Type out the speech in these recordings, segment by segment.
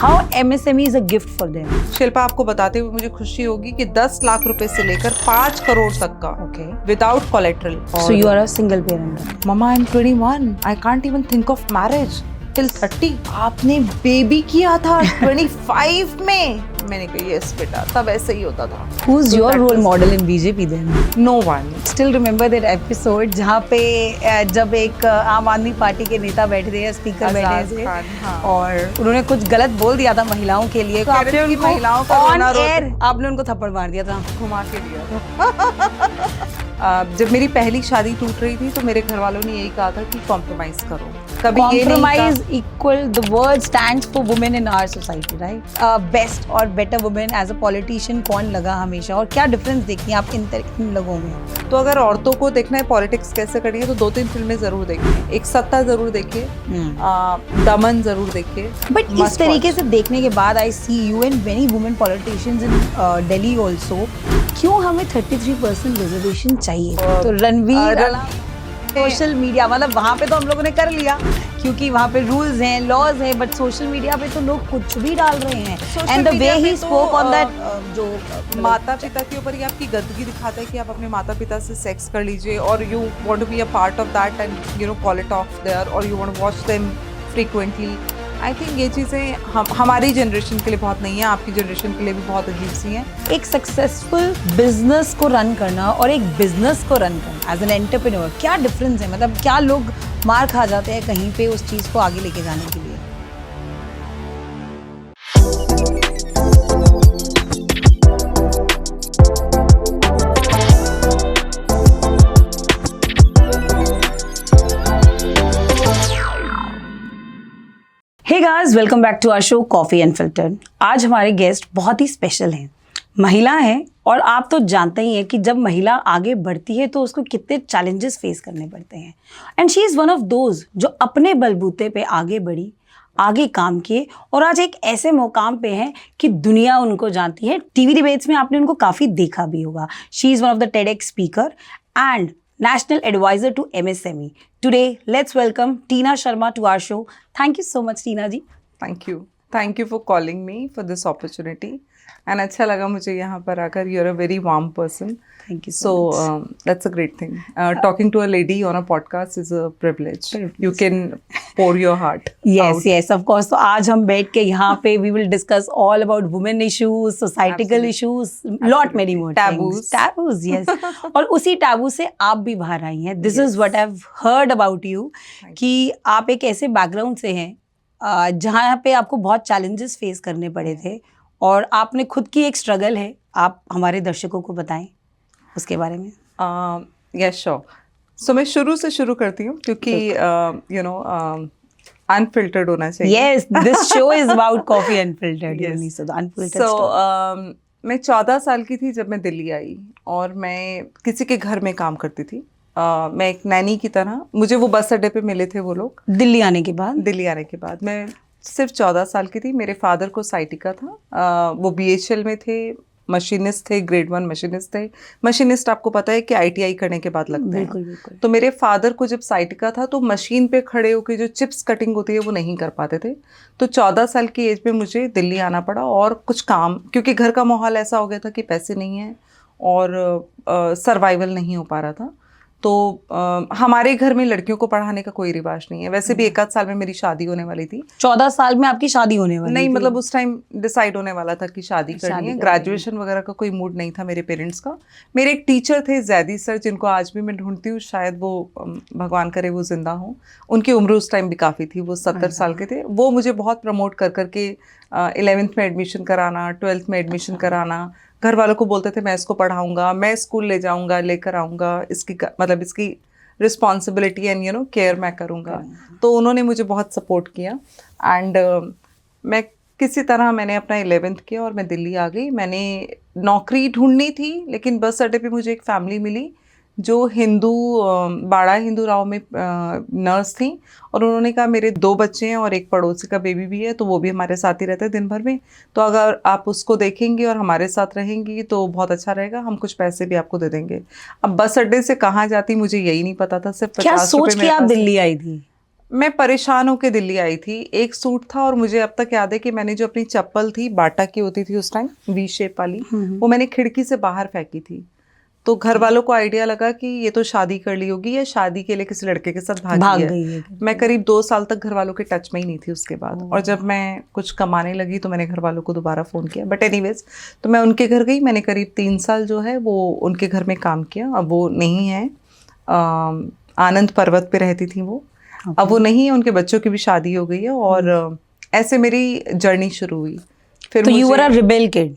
How MSME is a gift for them. Shilpa, आपको बताते हुए मुझे खुशी होगी कि 10 लाख रुपए से लेकर 5 करोड़ तक का without collateral. So you are a single parent. Mama, I am 21, I can't even think of marriage till 30। आपने बेबी किया था 25 में। मैंने कहा यस बेटा, तब ऐसे ही होता था। Who's your role model in BJP then? No one. Still remember that episode जहाँ पे जब एक आम आदमी पार्टी के नेता बैठे थे या स्पीकर बैठे थे, हाँ। और उन्होंने कुछ गलत बोल दिया था महिलाओं के लिए, तो आपने उनको महिलाओं का on रोना air आपने उनको थप्पड़ मार दिया था, घुमा के दिया। जब मेरी पहली शादी टूट रही थी तो मेरे घर वालों ने यही कहा था कि कॉम्प्रोमाइज करो। कभी compromise equal the word stands for women in our society, right? Best और better women as a politician कौन लगा हमेशा, और क्या डिफरेंस देखती हैं आप इन लोगों में? तो अगर औरतों को देखना है पॉलिटिक्स कैसे करनी है तो 2-3 फिल्में जरूर देखिए। एक सत्ता जरूर देखिए, दमन जरूर देखिए। बट इस तरीके से देखने के बाद I see you and many women politicians in Delhi also, क्यों हमें 33% रिजर्वेशन चाहिए? तो रणवीर सोशल मीडिया, मतलब वहाँ पे तो हम लोगों ने कर लिया क्योंकि वहाँ पे रूल्स हैं, लॉज हैं, बट सोशल मीडिया पे तो लोग कुछ भी डाल रहे हैं। And the way he spoke on that, जो माता पिता के ऊपर ही आपकी गंदगी दिखाता है कि आप अपने माता पिता से सेक्स कर लीजिए और you want to be a part of that and you know call it off there, और you want to watch them frequently. I think ये चीज़ें हमारी जनरेशन के लिए बहुत नहीं है, आपकी जनरेशन के लिए भी बहुत अजीब सी हैं। एक सक्सेसफुल बिजनेस को रन करना और एक बिजनेस को रन करना एज एन एंटरप्रेन्योर, क्या डिफरेंस है? मतलब क्या लोग मार खा जाते हैं कहीं पे उस चीज़ को आगे लेके जाने के लिए? Hey guys, welcome back to our show coffee unfiltered. आज हमारे गेस्ट बहुत ही स्पेशल हैं, महिला हैं, और आप तो जानते ही हैं कि जब महिला आगे बढ़ती है तो उसको कितने चैलेंजेस फेस करने पड़ते हैं। And she is one of those जो अपने बलबूते पे आगे बढ़ी, आगे काम किए, और आज एक ऐसे मुकाम पे हैं कि दुनिया उनको जानती है। टीवी डिबेट्स में आपने उनको काफ़ी देखा भी होगा। She is one of the TEDx speaker and National Advisor to MSME. Today, let's welcome Tina Sharma to our show. Thank you so much, Tina ji. Thank you. Thank you for calling me for this opportunity. And अच्छा लगा मुझे यहाँ पर आकर. You're a very warm person. Thank you so much. That's a great thing. Talking to a lady on a podcast is a privilege. You can pour your heart out. Yes, of course. तो आज हम बैठ के यहाँ पे we will discuss all about women issues, societal issues, lot many more things. Taboos, yes. और उसी taboo से आप भी बाहर आई हैं. This is what I've heard about you. कि आप एक ऐसे बैकग्राउंड से हैं जहाँ पे आपको बहुत चैलेंजेस फेस करने पड़े थे, और आपने खुद की एक स्ट्रगल है, आप हमारे दर्शकों को बताएं उसके बारे में। Yes sure. सो मैं शुरू से शुरू करती हूँ क्योंकि यू नो अनफिल्टर्ड होना चाहिए। Yes, this show is about coffee unfiltered. So the unfiltered. So मैं 14 साल की थी जब मैं दिल्ली आई, और मैं किसी के घर में काम करती थी। मैं एक नैनी की तरह, मुझे वो बस अड्डे पे मिले थे वो लोग। दिल्ली आने के बाद मैं सिर्फ 14 साल की थी। मेरे फादर को साइटिका था। वो BHL में थे, मशीनिस्ट थे, ग्रेड 1 मशीनिस्ट थे। मशीनिस्ट आपको पता है कि ITI करने के बाद लगते हैं। बिल्कुल। तो मेरे फादर को जब साइटिका था तो मशीन पे खड़े होकर जो चिप्स कटिंग होती है वो नहीं कर पाते थे। तो 14 साल की एज में मुझे दिल्ली आना पड़ा, और कुछ काम, क्योंकि घर का माहौल ऐसा हो गया था कि पैसे नहीं हैं और सर्वाइवल नहीं हो पा रहा था। तो हमारे घर में लड़कियों को पढ़ाने का कोई रिवाज नहीं है। वैसे भी 1 आध साल में मेरी शादी होने वाली थी। 14 साल में आपकी शादी होने वाली नहीं, थी? मतलब उस टाइम डिसाइड होने वाला था कि शादी करनी है। ग्रेजुएशन वगैरह का कोई मूड नहीं था मेरे पेरेंट्स का। मेरे एक टीचर थे जैदी सर, जिनको आज भी मैं ढूंढती हूँ, शायद वो भगवान करे वो जिंदा हो। उनकी उम्र उस टाइम भी काफ़ी थी, वो 70 साल के थे। वो मुझे बहुत प्रमोट कर करके 11th में एडमिशन कराना, 12th में एडमिशन कराना। घर वालों को बोलते थे मैं इसको पढ़ाऊंगा, मैं स्कूल ले जाऊंगा, लेकर आऊँगा, मतलब इसकी responsibility and you no care मैं करूँगा। तो उन्होंने मुझे बहुत सपोर्ट किया। एंड मैं किसी तरह मैंने अपना 11th किया और मैं दिल्ली आ गई। मैंने नौकरी ढूंढनी थी, लेकिन बस अड्डे पे मुझे एक फैमिली मिली जो बाड़ा हिंदू राव में नर्स थी, और उन्होंने कहा मेरे 2 बच्चे हैं और एक पड़ोसी का बेबी भी है, तो वो भी हमारे साथ ही रहते हैं दिन भर में, तो अगर आप उसको देखेंगी और हमारे साथ रहेंगी तो बहुत अच्छा रहेगा, हम कुछ पैसे भी आपको दे देंगे। अब बस अड्डे से कहाँ जाती मुझे यही नहीं पता था। सिर्फ क्या सोच के आप दिल्ली आई थी? मैं परेशान होकर दिल्ली आई थी। एक सूट था और मुझे अब तक याद है कि मैंने जो अपनी चप्पल थी, बाटा की होती थी उस टाइम, वी शेप वाली, वो मैंने खिड़की से बाहर फेंकी थी। तो घर वालों को आइडिया लगा कि ये तो शादी कर ली होगी या शादी के लिए किसी लड़के के साथ भाग गई है। मैं करीब 2 साल तक घर वालों के टच में ही नहीं थी उसके बाद। और जब मैं कुछ कमाने लगी तो मैंने घर वालों को दोबारा फ़ोन किया। बट एनीवेज, तो मैं उनके घर गई। मैंने करीब 3 साल जो है वो उनके घर में काम किया। अब वो नहीं है, आनंद पर्वत पे रहती थी वो। अब वो नहीं है, उनके बच्चों की भी शादी हो गई है। और ऐसे मेरी जर्नी शुरू हुई। फिर तो you were a rebel kid?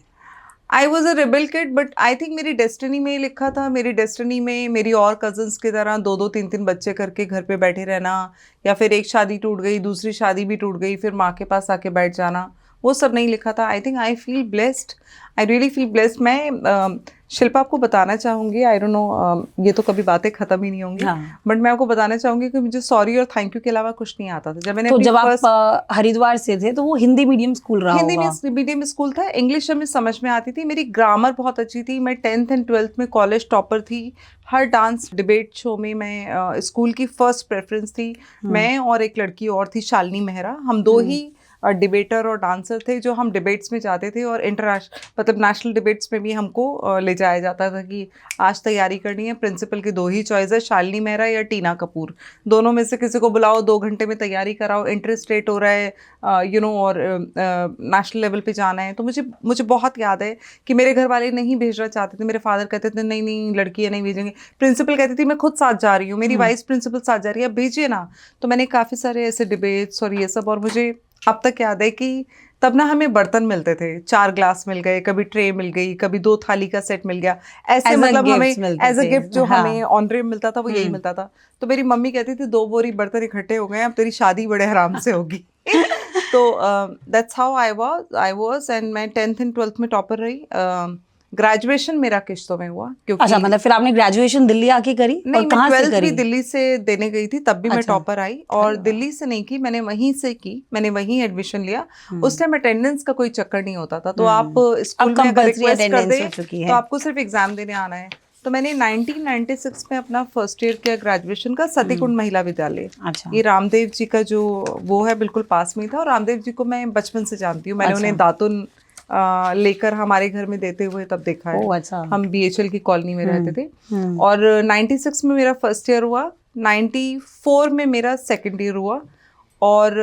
I was a rebel kid, but I think मेरी डेस्टिनी में लिखा था। मेरी डेस्टिनी में मेरी और कजन्स की तरह 2-2, 3-3 बच्चे करके घर पे बैठे रहना, या फिर एक शादी टूट गई, दूसरी शादी भी टूट गई, फिर माँ के पास आके बैठ जाना, वो सब नहीं लिखा था। I think I feel blessed, I really feel blessed. मैं शिल्पा आपको बताना चाहूँगी, आई डोंट नो, ये तो कभी बातें ख़त्म ही नहीं होंगी, बट मैं आपको बताना चाहूँगी कि मुझे सॉरी और थैंक यू के अलावा कुछ नहीं आता था। जब मैंने जब आप हरिद्वार से थे तो वो हिंदी मीडियम स्कूल रहा होगा? हिंदी मीडियम स्कूल था। इंग्लिश हमें समझ में आती थी, मेरी ग्रामर बहुत अच्छी थी। मैं 10th एंड 12th में कॉलेज टॉपर थी। हर डांस डिबेट शो में मैं स्कूल की फर्स्ट प्रेफरेंस थी। मैं और एक लड़की और थी, शालिनी मेहरा, हम दो ही डिबेटर और डांसर थे जो हम डिबेट्स में जाते थे। और इंटरनेशनल मतलब नेशनल डिबेट्स में भी हमको ले जाया जाता था कि आज तैयारी करनी है। प्रिंसिपल की 2 ही चॉइस है, शालिनी मेहरा या टीना कपूर, दोनों में से किसी को बुलाओ, 2 घंटे में तैयारी कराओ, इंटर स्टेट हो रहा है और नेशनल लेवल पे जाना है। तो मुझे बहुत याद है कि मेरे घर वाले नहीं भेजना चाहते थे। मेरे फादर कहते थे नहीं नहीं लड़की है, नहीं भेजेंगे। प्रिंसिपल कहती थी मैं खुद साथ जा रही हूँ, मेरी वाइस प्रिंसिपल साथ जा रही है, भेजिए ना। तो मैंने काफ़ी सारे ऐसे डिबेट्स और ये सब, और मुझे अब तक याद है कि तब ना हमें बर्तन मिलते थे, 4 ग्लास मिल गए, कभी ट्रे मिल गई, कभी 2 थाली का सेट मिल गया, ऐसे मतलब हमें एज अ गिफ्ट जो हमें ऑनरे मिलता था वो यही मिलता था। तो मेरी मम्मी कहती थी 2 बोरी बर्तन इकट्ठे हो गए, अब तेरी शादी बड़े आराम से होगी। तो that's how I was and मैं 10th एंड 12th में टॉपर रही। ग्रेजुएशन मेरा किश्तों में हुआ, क्योंकि अच्छा, मतलब फिर आपने ग्रेजुएशन दिल्ली आके करी? नहीं, और कहाँ से 12th करी? भी दिल्ली से देने गई थी, तब भी मैं टॉपर आई। और दिल्ली से नहीं की, मैंने वहीं से की, मैंने वहीं एडमिशन लिया। उस टाइम अटेंडेंस का कोई चक्कर नहीं होता था। तो आप स्कूल में अगर रिक्वेस्ट कर दे तो आपको सिर्फ एग्जाम देने आना है। तो मैंने 1996 में अपना फर्स्ट ईयर किया ग्रेजुएशन का, सतीकुंड महिला विद्यालय। ये रामदेव जी का जो वो है बिल्कुल पास में ही था। और रामदेव जी को मैं बचपन से जानती हूँ, मैंने उन्हें दातुन लेकर हमारे घर में देते हुए तब देखा है। अच्छा। हम BHL की कॉलोनी में रहते थे। और 96 में मेरा फर्स्ट ईयर हुआ, 94 में मेरा सेकंड ईयर हुआ, और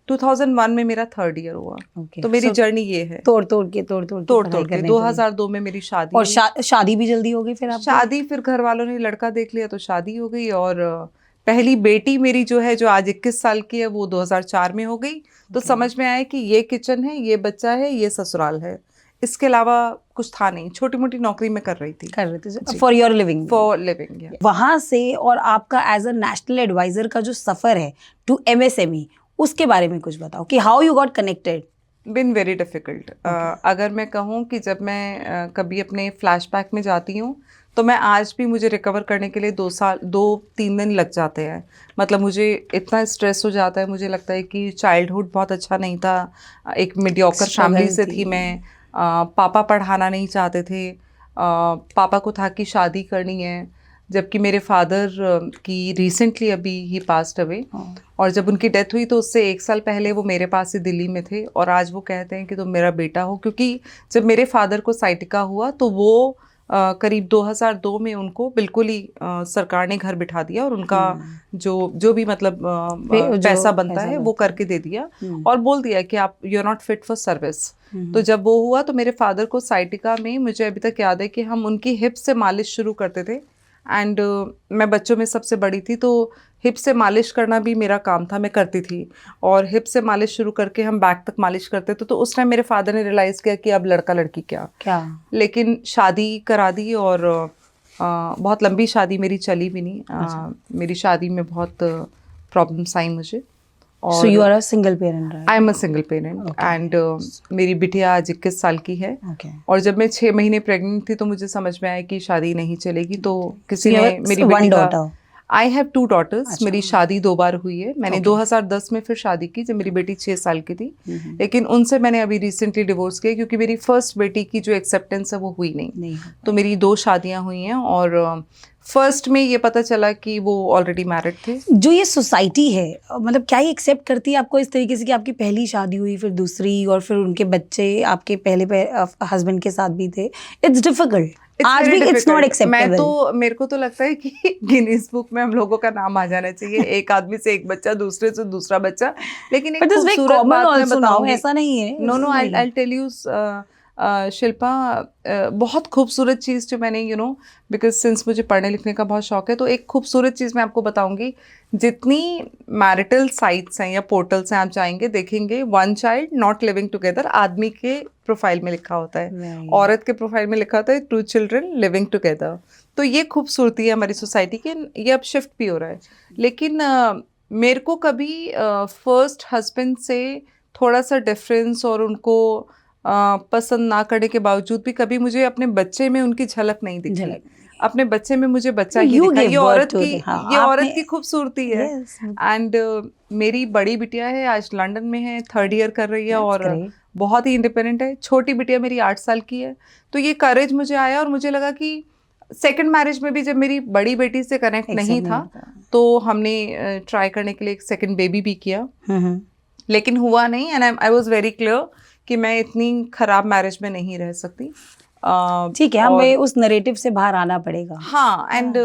2001 में मेरा थर्ड ईयर हुआ। तो मेरी जर्नी ये है, तोड़ तोड़ के 2002 में मेरी शादी। और शादी भी जल्दी हो गई फिर आपकी? शादी फिर घर वालों ने लड़का देख लिया तो शादी हो गई। और पहली बेटी मेरी जो है, जो आज 21 साल की है, वो 2004 में हो गई। तो समझ में आया कि ये किचन है, ये बच्चा है, ये ससुराल है, इसके अलावा कुछ था नहीं। छोटी मोटी नौकरी में कर रही थी for your living. For living. वहां से और आपका एज अ नेशनल एडवाइजर का जो सफर है टू MSME, उसके बारे में कुछ बताओ कि how you got connected. Been very difficult. अगर मैं कहूँ कि जब मैं कभी अपने फ्लैशबैक में जाती हूँ तो मैं आज भी, मुझे रिकवर करने के लिए 2-3 दिन लग जाते हैं। मतलब मुझे इतना स्ट्रेस हो जाता है, मुझे लगता है कि चाइल्डहुड बहुत अच्छा नहीं था, एक मीडियोकर फैमिली से थी मैं। पापा पढ़ाना नहीं चाहते थे, पापा को था कि शादी करनी है, जबकि मेरे फादर की रिसेंटली अभी ही पास्ट अवे। और जब उनकी डेथ हुई तो उससे 1 साल पहले वो मेरे पास ही दिल्ली में थे। और आज वो कहते हैं कि तुम मेरा बेटा हो, क्योंकि जब मेरे फादर को साइटिका हुआ तो वो करीब 2002 में उनको बिल्कुल ही सरकार ने घर बिठा दिया, और उनका जो भी मतलब पैसा बनता है वो करके दे दिया, और बोल दिया कि आप you are not fit for service. तो जब वो हुआ तो मेरे फादर को साइटिका में, मुझे अभी तक याद है कि हम उनकी हिप से मालिश शुरू करते थे। एंड मैं बच्चों में सबसे बड़ी थी, तो हिप से मालिश करना भी मेरा काम था, मैं करती थी। और हिप से मालिश शुरू करके हम बैक तक मालिश करते थे। तो उस टाइम मेरे फादर ने रियलाइज़ किया कि अब लड़का लड़की क्या। लेकिन शादी करा दी, और बहुत लंबी शादी मेरी चली भी नहीं। मेरी शादी में बहुत प्रॉब्लम्स आई मुझे। So you are a single parent, right? I am a single parent, and मेरी बिटिया आज 21 साल की है। और जब मैं 6 महीने प्रेग्नेंट थी तो मुझे समझ में आया कि शादी नहीं चलेगी। तो किसी ने मेरी बेटी का, I have 2 daughters। मेरी शादी 2 बार हुई है। मैंने 2010 में फिर शादी की जब मेरी बेटी 6 साल की थी, लेकिन उनसे मैंने अभी रिसेंटली डिवोर्स किया, क्योंकि मेरी फर्स्ट बेटी की जो एक्सेप्टेंस है वो हुई नहीं। तो मेरी 2 शादियाँ हुई हैं, और फर्स्ट में ये पता चला कि वो ऑलरेडी मैरिड थे। जो ये सोसाइटी है, मतलब क्या ये एक्सेप्ट करती है आपको इस तरीके से कि आपकी पहली शादी हुई, फिर दूसरी, और फिर उनके बच्चे आपके पहले हस्बैंड के साथ भी थे? इट्स डिफिकल्ट आज भी, इट्स नॉट एक्सेप्टेबल। मेरे को तो लगता है कि गिनीज बुक में हम लोगों का नाम आ जाना चाहिए, एक आदमी से एक बच्चा, दूसरे से दूसरा बच्चा। लेकिन एक खूबसूरत बात मैं बताऊंगी, ऐसा नहीं है। No I tell you Shilpa, बहुत खूबसूरत चीज़ जो मैंने बिकॉज सिंस मुझे पढ़ने लिखने का बहुत शौक है, तो एक खूबसूरत चीज़ मैं आपको बताऊंगी। जितनी मैरिटल साइट्स हैं या पोर्टल्स हैं, आप जाएंगे देखेंगे 1 चाइल्ड नॉट लिविंग टुगेदर आदमी के प्रोफाइल में लिखा होता है, औरत के प्रोफाइल में लिखा होता है 2 चिल्ड्रन लिविंग टुगेदर। तो ये खूबसूरती है हमारी सोसाइटी की, ये अब शिफ्ट भी हो रहा है। लेकिन मेरे को कभी फर्स्ट हस्बैंड से थोड़ा सा डिफरेंस और उनको पसंद ना करने के बावजूद भी कभी मुझे अपने बच्चे में उनकी झलक नहीं दिखी। अपने बच्चे में मुझे बच्चा ही दिखा। ये औरत की खूबसूरती है। एंड मेरी बड़ी बिटिया है, आज लंदन में है, 3rd ईयर कर रही है और बहुत ही इंडिपेंडेंट है। छोटी बिटिया मेरी 8 साल की है। तो ये करेज मुझे आया और मुझे लगा कि सेकंड मैरिज में भी जब मेरी बड़ी बेटी से कनेक्ट नहीं था तो हमने ट्राई करने के लिए एक सेकंड बेबी भी किया, लेकिन हुआ नहीं। And I was very clear कि मैं इतनी खराब मैरिज में नहीं रह सकती। ठीक है, हमें उस नैरेटिव से बाहर आना पड़ेगा। हाँ, एंड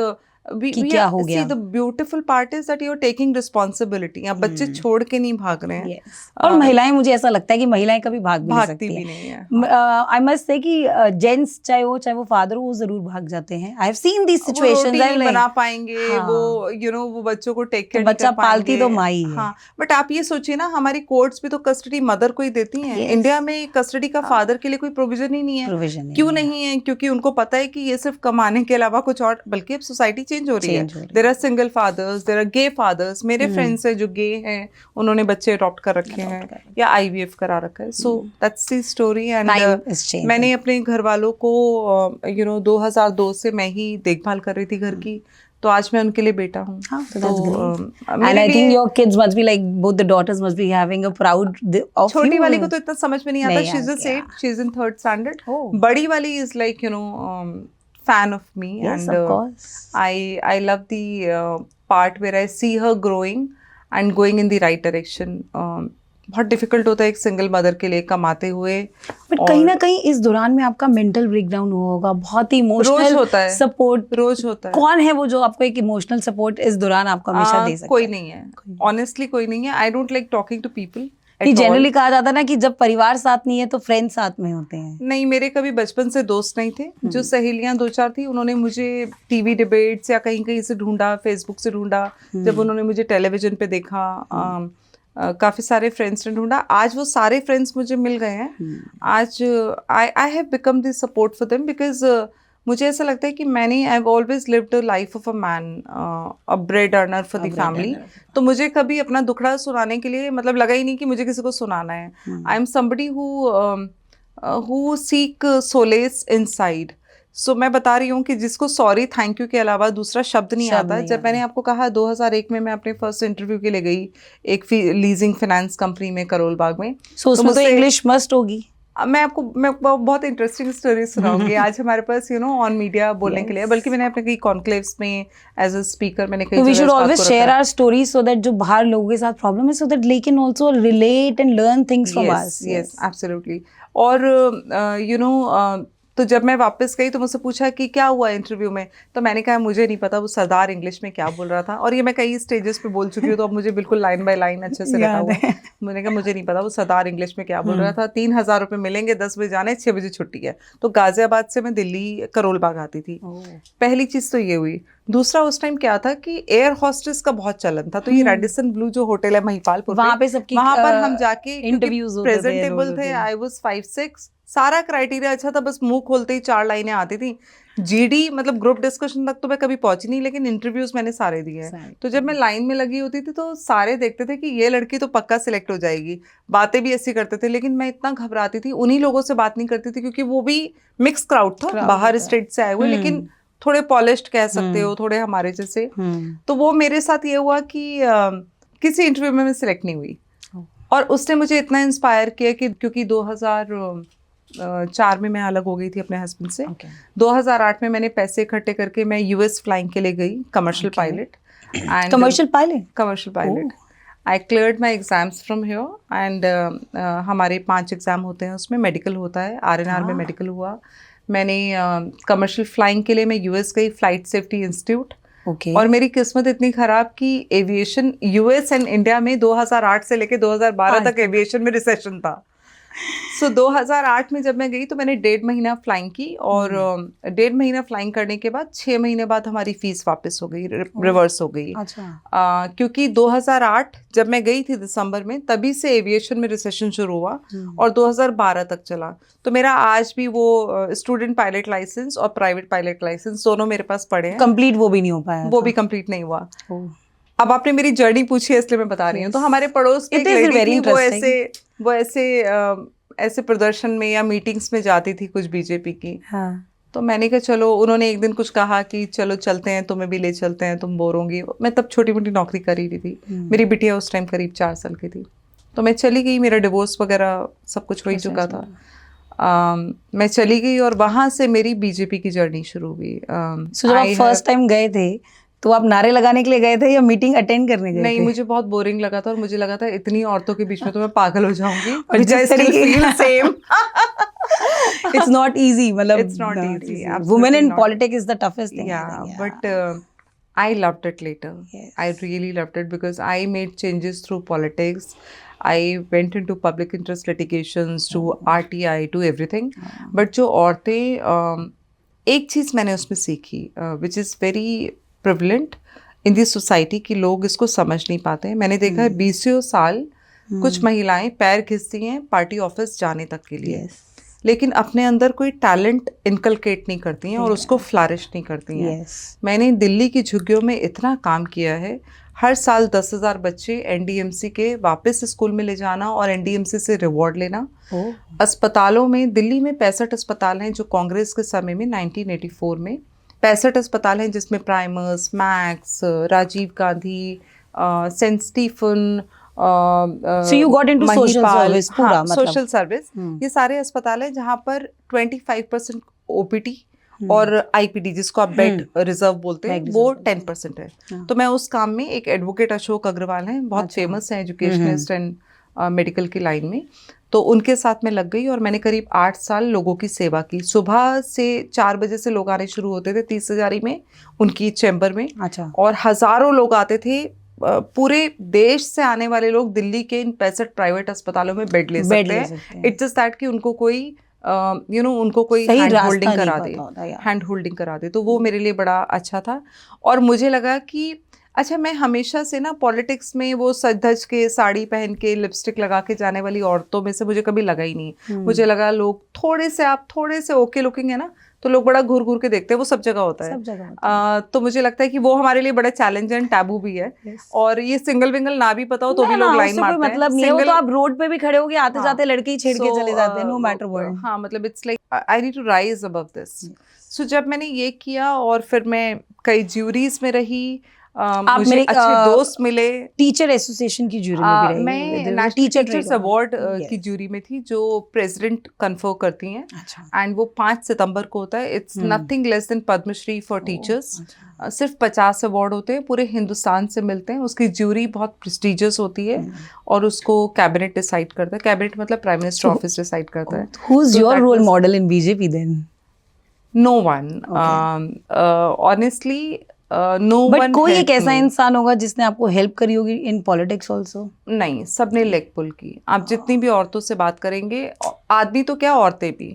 क्या हो गया? See, the beautiful part is that you're taking responsibility. आप बच्चे छोड़ के नहीं भाग रहे हैं। और महिलाएं, मुझे ऐसा लगता है कि महिलाएं कभी भागती भी नहीं है। आई मस्ट से कि जेंट्स चाहे वो फादर हो, वो जरूर भाग जाते हैं। I have seen these situations. नहीं बना पाएंगे वो वो बच्चों को टेक केयर, बच्चा पालती तो माई है। हाँ, बट आप ये सोचिए ना, हमारी कोर्ट्स भी तो कस्टडी मदर को ही देती हैं। इंडिया में कस्टडी का फादर के लिए कोई प्रोविजन ही नहीं है। क्यों नहीं है? क्योंकि उनको पता है कि ये सिर्फ कमाने के अलावा कुछ और, बल्कि अब सोसाइटी चेंज हो रही है। There are single fathers, there are gay fathers. मेरे फ्रेंड्स हैं जो गे हैं, उन्होंने बच्चे अडॉप्ट कर रखे हैं या IVF करा रखा है। So that's the story. And मैंने अपने घर वालों को 2002 से मैं ही देखभाल कर रही थी घर की, तो आज मैं उनके लिए बेटा हूँ। And I think your kids must be like, both the daughters must be having a proud of छोटी you. वाली को तो इतना समझ में नहीं आता, she's just 8, she's in 3rd standard. बड़ी वाली is like fan of me. Yes, and of course. I love the part where I see her growing and going in the right direction. बहुत डिफिकल्ट होता है एक single mother के लिए कमाते हुए, बट कहीं ना कहीं इस दौरान में आपका मेंटल ब्रेकडाउन हुआ होगा, बहुत ही इमोशनल सपोर्ट रोज होता है। कौन है वो जो आपको एक इमोशनल सपोर्ट इस दौरान आपको हमेशा दे सकता है? कोई नहीं है, ऑनेस्टली कोई नहीं है। I don't like talking to people. Generally कहा जाता है ना कि जब परिवार साथ नहीं है तो फ्रेंड्स साथ में होते हैं। नहीं, मेरे कभी बचपन से दोस्त नहीं थे। जो सहेलियां 2-4 थी, उन्होंने मुझे टीवी डिबेट्स या कहीं कहीं से ढूंढा, फेसबुक से ढूंढा। जब उन्होंने मुझे टेलीविजन पे देखा, काफ़ी सारे फ्रेंड्स ने ढूंढा। आज वो सारे फ्रेंड्स मुझे मिल गए हैं। आज I have become this support for them, because मुझे ऐसा लगता है कि I have always lived a life of a man, a bread earner for the family. तो मुझे कभी अपना दुखड़ा सुनाने के लिए मतलब लगा ही नहीं कि मुझे किसी को सुनाना है। I am somebody who seek solace inside. So मैं बता रही हूँ कि जिसको सॉरी थैंक यू के अलावा दूसरा शब्द नहीं आता। जब मैंने आपको कहा 2001 में मैं अपने फर्स्ट इंटरव्यू के लिए गई एक लीजिंग फाइनेंस कंपनी में करोल बाग में, तो उसमें तो इंग्लिश मस्ट होगी। मैं बहुत इंटरेस्टिंग स्टोरी सुनाऊंगी आज हमारे पास ऑन मीडिया बोलने के लिए। बल्कि मैंने अपने कई कॉन्क्लेव्स में एज अ स्पीकर मैंने कई, we should always share our stories so that जो बाहर लोगों के साथ प्रॉब्लम है, so that they can also relate and learn things from us. Yes, absolutely. और तो जब मैं वापस गई तो मुझसे पूछा कि क्या हुआ इंटरव्यू में, तो मैंने कहा मुझे नहीं पता वो सरदार इंग्लिश में क्या बोल रहा था। और ये मैं कई स्टेजेस पे बोल चुकी हूँ, तो अब मुझे बिल्कुल लाइन बाय लाइन अच्छे से रखा हुआ। मैंने कहा मुझे नहीं पता वो सरदार इंग्लिश में क्या बोल रहा था। 3000 रुपये मिलेंगे, 10 बजे जाना है, 6 बजे छुट्टी है। तो गाजियाबाद से मैं दिल्ली करोल बाग आती थी। पहली चीज़ तो ये हुई। दूसरा, उस टाइम क्या था कि एयर हॉस्टेस का बहुत चलन था। तो ये रेडिसन ब्लू जो होटल है महिपालपुर, वहाँ पर हम जाके इंटरव्यूज प्रेजेंटेबल थे। आई वाज 5'6", सारा क्राइटेरिया अच्छा था, बस मुंह खोलते ही 4 लाइनें आती थी। GD मतलब ग्रुप डिस्कशन तक तो मैं कभी पहुंची नहीं, लेकिन इंटरव्यूज मैंने सारे दिए हैं। तो जब मैं लाइन में लगी होती थी तो सारे देखते थे कि ये लड़की तो पक्का सिलेक्ट हो जाएगी। बातें भी ऐसी करते थे, लेकिन मैं इतना घबराती थी, उन्हीं लोगों से बात नहीं करती थी क्योंकि वो भी मिक्स क्राउड था, बाहर स्टेट से आए हुए, लेकिन थोड़े पॉलिश्ड कह सकते हो, थोड़े हमारे जैसे। तो वो मेरे साथ ये हुआ कि किसी इंटरव्यू में मैं सिलेक्ट नहीं हुई। और उसने मुझे इतना इंस्पायर किया कि क्योंकि 2004 में मैं अलग हो गई थी अपने हस्बैंड से। Okay. 2008 में मैंने पैसे इकट्ठे करके मैं यूएस फ्लाइंग के लिए गई, commercial pilot. And commercial pilot? Commercial pilot. I cleared my exams from here and हमारे 5 एग्ज़ाम होते हैं, उसमें मेडिकल होता है, आरएनआर में मेडिकल हुआ। मैंने कमर्शियल फ्लाइंग के लिए मैं यूएस गई, फ्लाइट सेफ्टी इंस्टीट्यूट। Okay. और मेरी किस्मत इतनी खराब कि एविएशन यूएस एंड इंडिया में 2008 से लेके 2012 तक एविएशन में रिसेशन था। सो 2008 में जब मैं गई तो मैंने 1.5 महीना फ्लाइंग की, और 1.5 महीना फ्लाइंग करने के बाद 6 महीने बाद हमारी फीस वापस हो गई, रिवर्स हो गई। अच्छा। क्योंकि 2008 जब मैं गई थी दिसंबर में, तभी से एविएशन में रिसेशन शुरू हुआ और 2012 तक चला। तो मेरा आज भी वो स्टूडेंट पायलट लाइसेंस और प्राइवेट पायलट लाइसेंस दोनों मेरे पास पड़े हैं। कंप्लीट वो भी नहीं हो पाया? वो भी कंप्लीट नहीं हुआ। अब आपने मेरी जर्नी पूछी है इसलिए मैं बता रही हूँ। तो हमारे पड़ोस में एक लेडी थी, वो ऐसे प्रदर्शन में या मीटिंग्स में जाती थी कुछ बीजेपी की। हाँ। तो मैंने कहा चलो, उन्होंने एक दिन कुछ कहा कि चलो चलते हैं, तुम्हें भी ले चलते हैं, तुम बोर होंगी। मैं तब छोटी मोटी नौकरी कर रही थी, मेरी बिटिया उस टाइम करीब 4 साल की थी। तो मैं चली गई, मेरा डिवोर्स वगैरह सब कुछ हो ही चुका था। मैं चली गई और वहाँ से मेरी बीजेपी की जर्नी शुरू हुई। जब आप फर्स्ट टाइम गए थे तो आप नारे लगाने के लिए गए थे या मीटिंग अटेंड करने गए थे? नहीं, मुझे बहुत बोरिंग लगा था और मुझे लगा था इतनी औरतों के बीच में तो मैं पागल हो जाऊंगी। और जिस तरीके सेम इट्स नॉट इजी, मतलब it's not easy. Women in politics is the toughest thing. But I loved it later. Yes. I really loved it because I made changes through politics. I went into public interest litigations, to RTI, to everything. But जो औरतें, एक चीज़ मैंने उसमें सीखी, which is very prevalent in the society, कि लोग इसको समझ नहीं पाते हैं। मैंने देखा है 20 साल कुछ महिलाएं पैर घिसती हैं पार्टी ऑफिस जाने तक के लिए, लेकिन अपने अंदर कोई टैलेंट इनकलकेट नहीं करती हैं और उसको फ्लरिश नहीं करती हैं। मैंने दिल्ली की झुग्गियों में इतना काम किया है, हर साल 10,000 बच्चे एनडीएमसी के वापस स्कूल में ले जाना और एनडीएमसी से रिवॉर्ड लेना। अस्पतालों में, दिल्ली में 65 अस्पताल हैं जो कांग्रेस के समय में 1984 में 65 अस्पताल हैं, जिसमें Primus, Max, Rajiv Gandhi, Saint Stephen, So you got into social service पूरा, मतलब सोशल सर्विस, ये सारे अस्पताल हैं जहाँ पर 25% ओपीटी और आईपीडी, जिसको आप बेड रिजर्व बोलते हैं, वो 10% है। तो मैं उस काम में, एक एडवोकेट अशोक अग्रवाल हैं, बहुत फेमस हैं एजुकेशनिस्ट एंड मेडिकल की लाइन में, तो उनके साथ में लग गई और मैंने करीब 8 साल लोगों की सेवा की। सुबह से 4 बजे से लोग आने शुरू होते थे 30 हज़ारी में, उनकी चैम्बर में। अच्छा। और हज़ारों लोग आते थे, पूरे देश से आने वाले लोग दिल्ली के इन 65 प्राइवेट अस्पतालों में बेड ले सकते हैं। इट्स जस्ट दैट कि उनको कोई उनको कोई हैंड होल्डिंग करा दे, तो वो मेरे लिए बड़ा अच्छा था। और मुझे लगा कि अच्छा, मैं हमेशा से ना पॉलिटिक्स में वो सज धज के, साड़ी पहन के, लिपस्टिक लगा के जाने वाली औरतों में से मुझे कभी लगा ही नहीं। मुझे लगा लोग आप थोड़े से ओके लुकिंग है ना, तो लोग बड़ा घूर घूर के देखते हैं, वो सब जगह होता है। तो मुझे लगता है कि वो हमारे लिए बड़ा चैलेंज एंड टैबू भी है। और ये सिंगल विंगल ना भी पता हो तो भी लोग लाइन मारते हैं। मतलब नहीं है, वो तो आप रोड पे भी खड़े होगे, आते जाते लड़के ही छेड़ के चले जाते हैं, नो मैटर व्हाट। हाँ, मतलब it's like I need to rise above this. So जब मैंने ये किया और फिर मैं कई ज्यूरीज में रही, आप मुझे मेरे अच्छे दोस्त मिले। टीचर एसोसिएशन की जूरी में भी रही। मैं नेशनल टीचर्स अवार्ड की जूरी में थी, जो प्रेसिडेंट कन्फर करती हैं। एंड वो 5 सितंबर को होता है। It's nothing less than Padma Shri for teachers. सिर्फ 50 अवार्ड होते हैं, पूरे हिंदुस्तान से मिलते हैं। उसकी जूरी बहुत प्रेस्टिजियस होती है और उसको कैबिनेट डिसाइड करता है। कैबिनेट मतलब प्राइम मिनिस्टर ऑफिस डिसाइड करता है। Who is your role model in BJP then? No one, honestly no one. But कोई एक ऐसा इंसान होगा जिसने आपको हेल्प करी होगी इन पॉलिटिक्स ऑल्सो? नहीं, सबने लेग पुल की। आप जितनी भी औरतों से बात करेंगे, आदमी तो क्या, औरतें भी,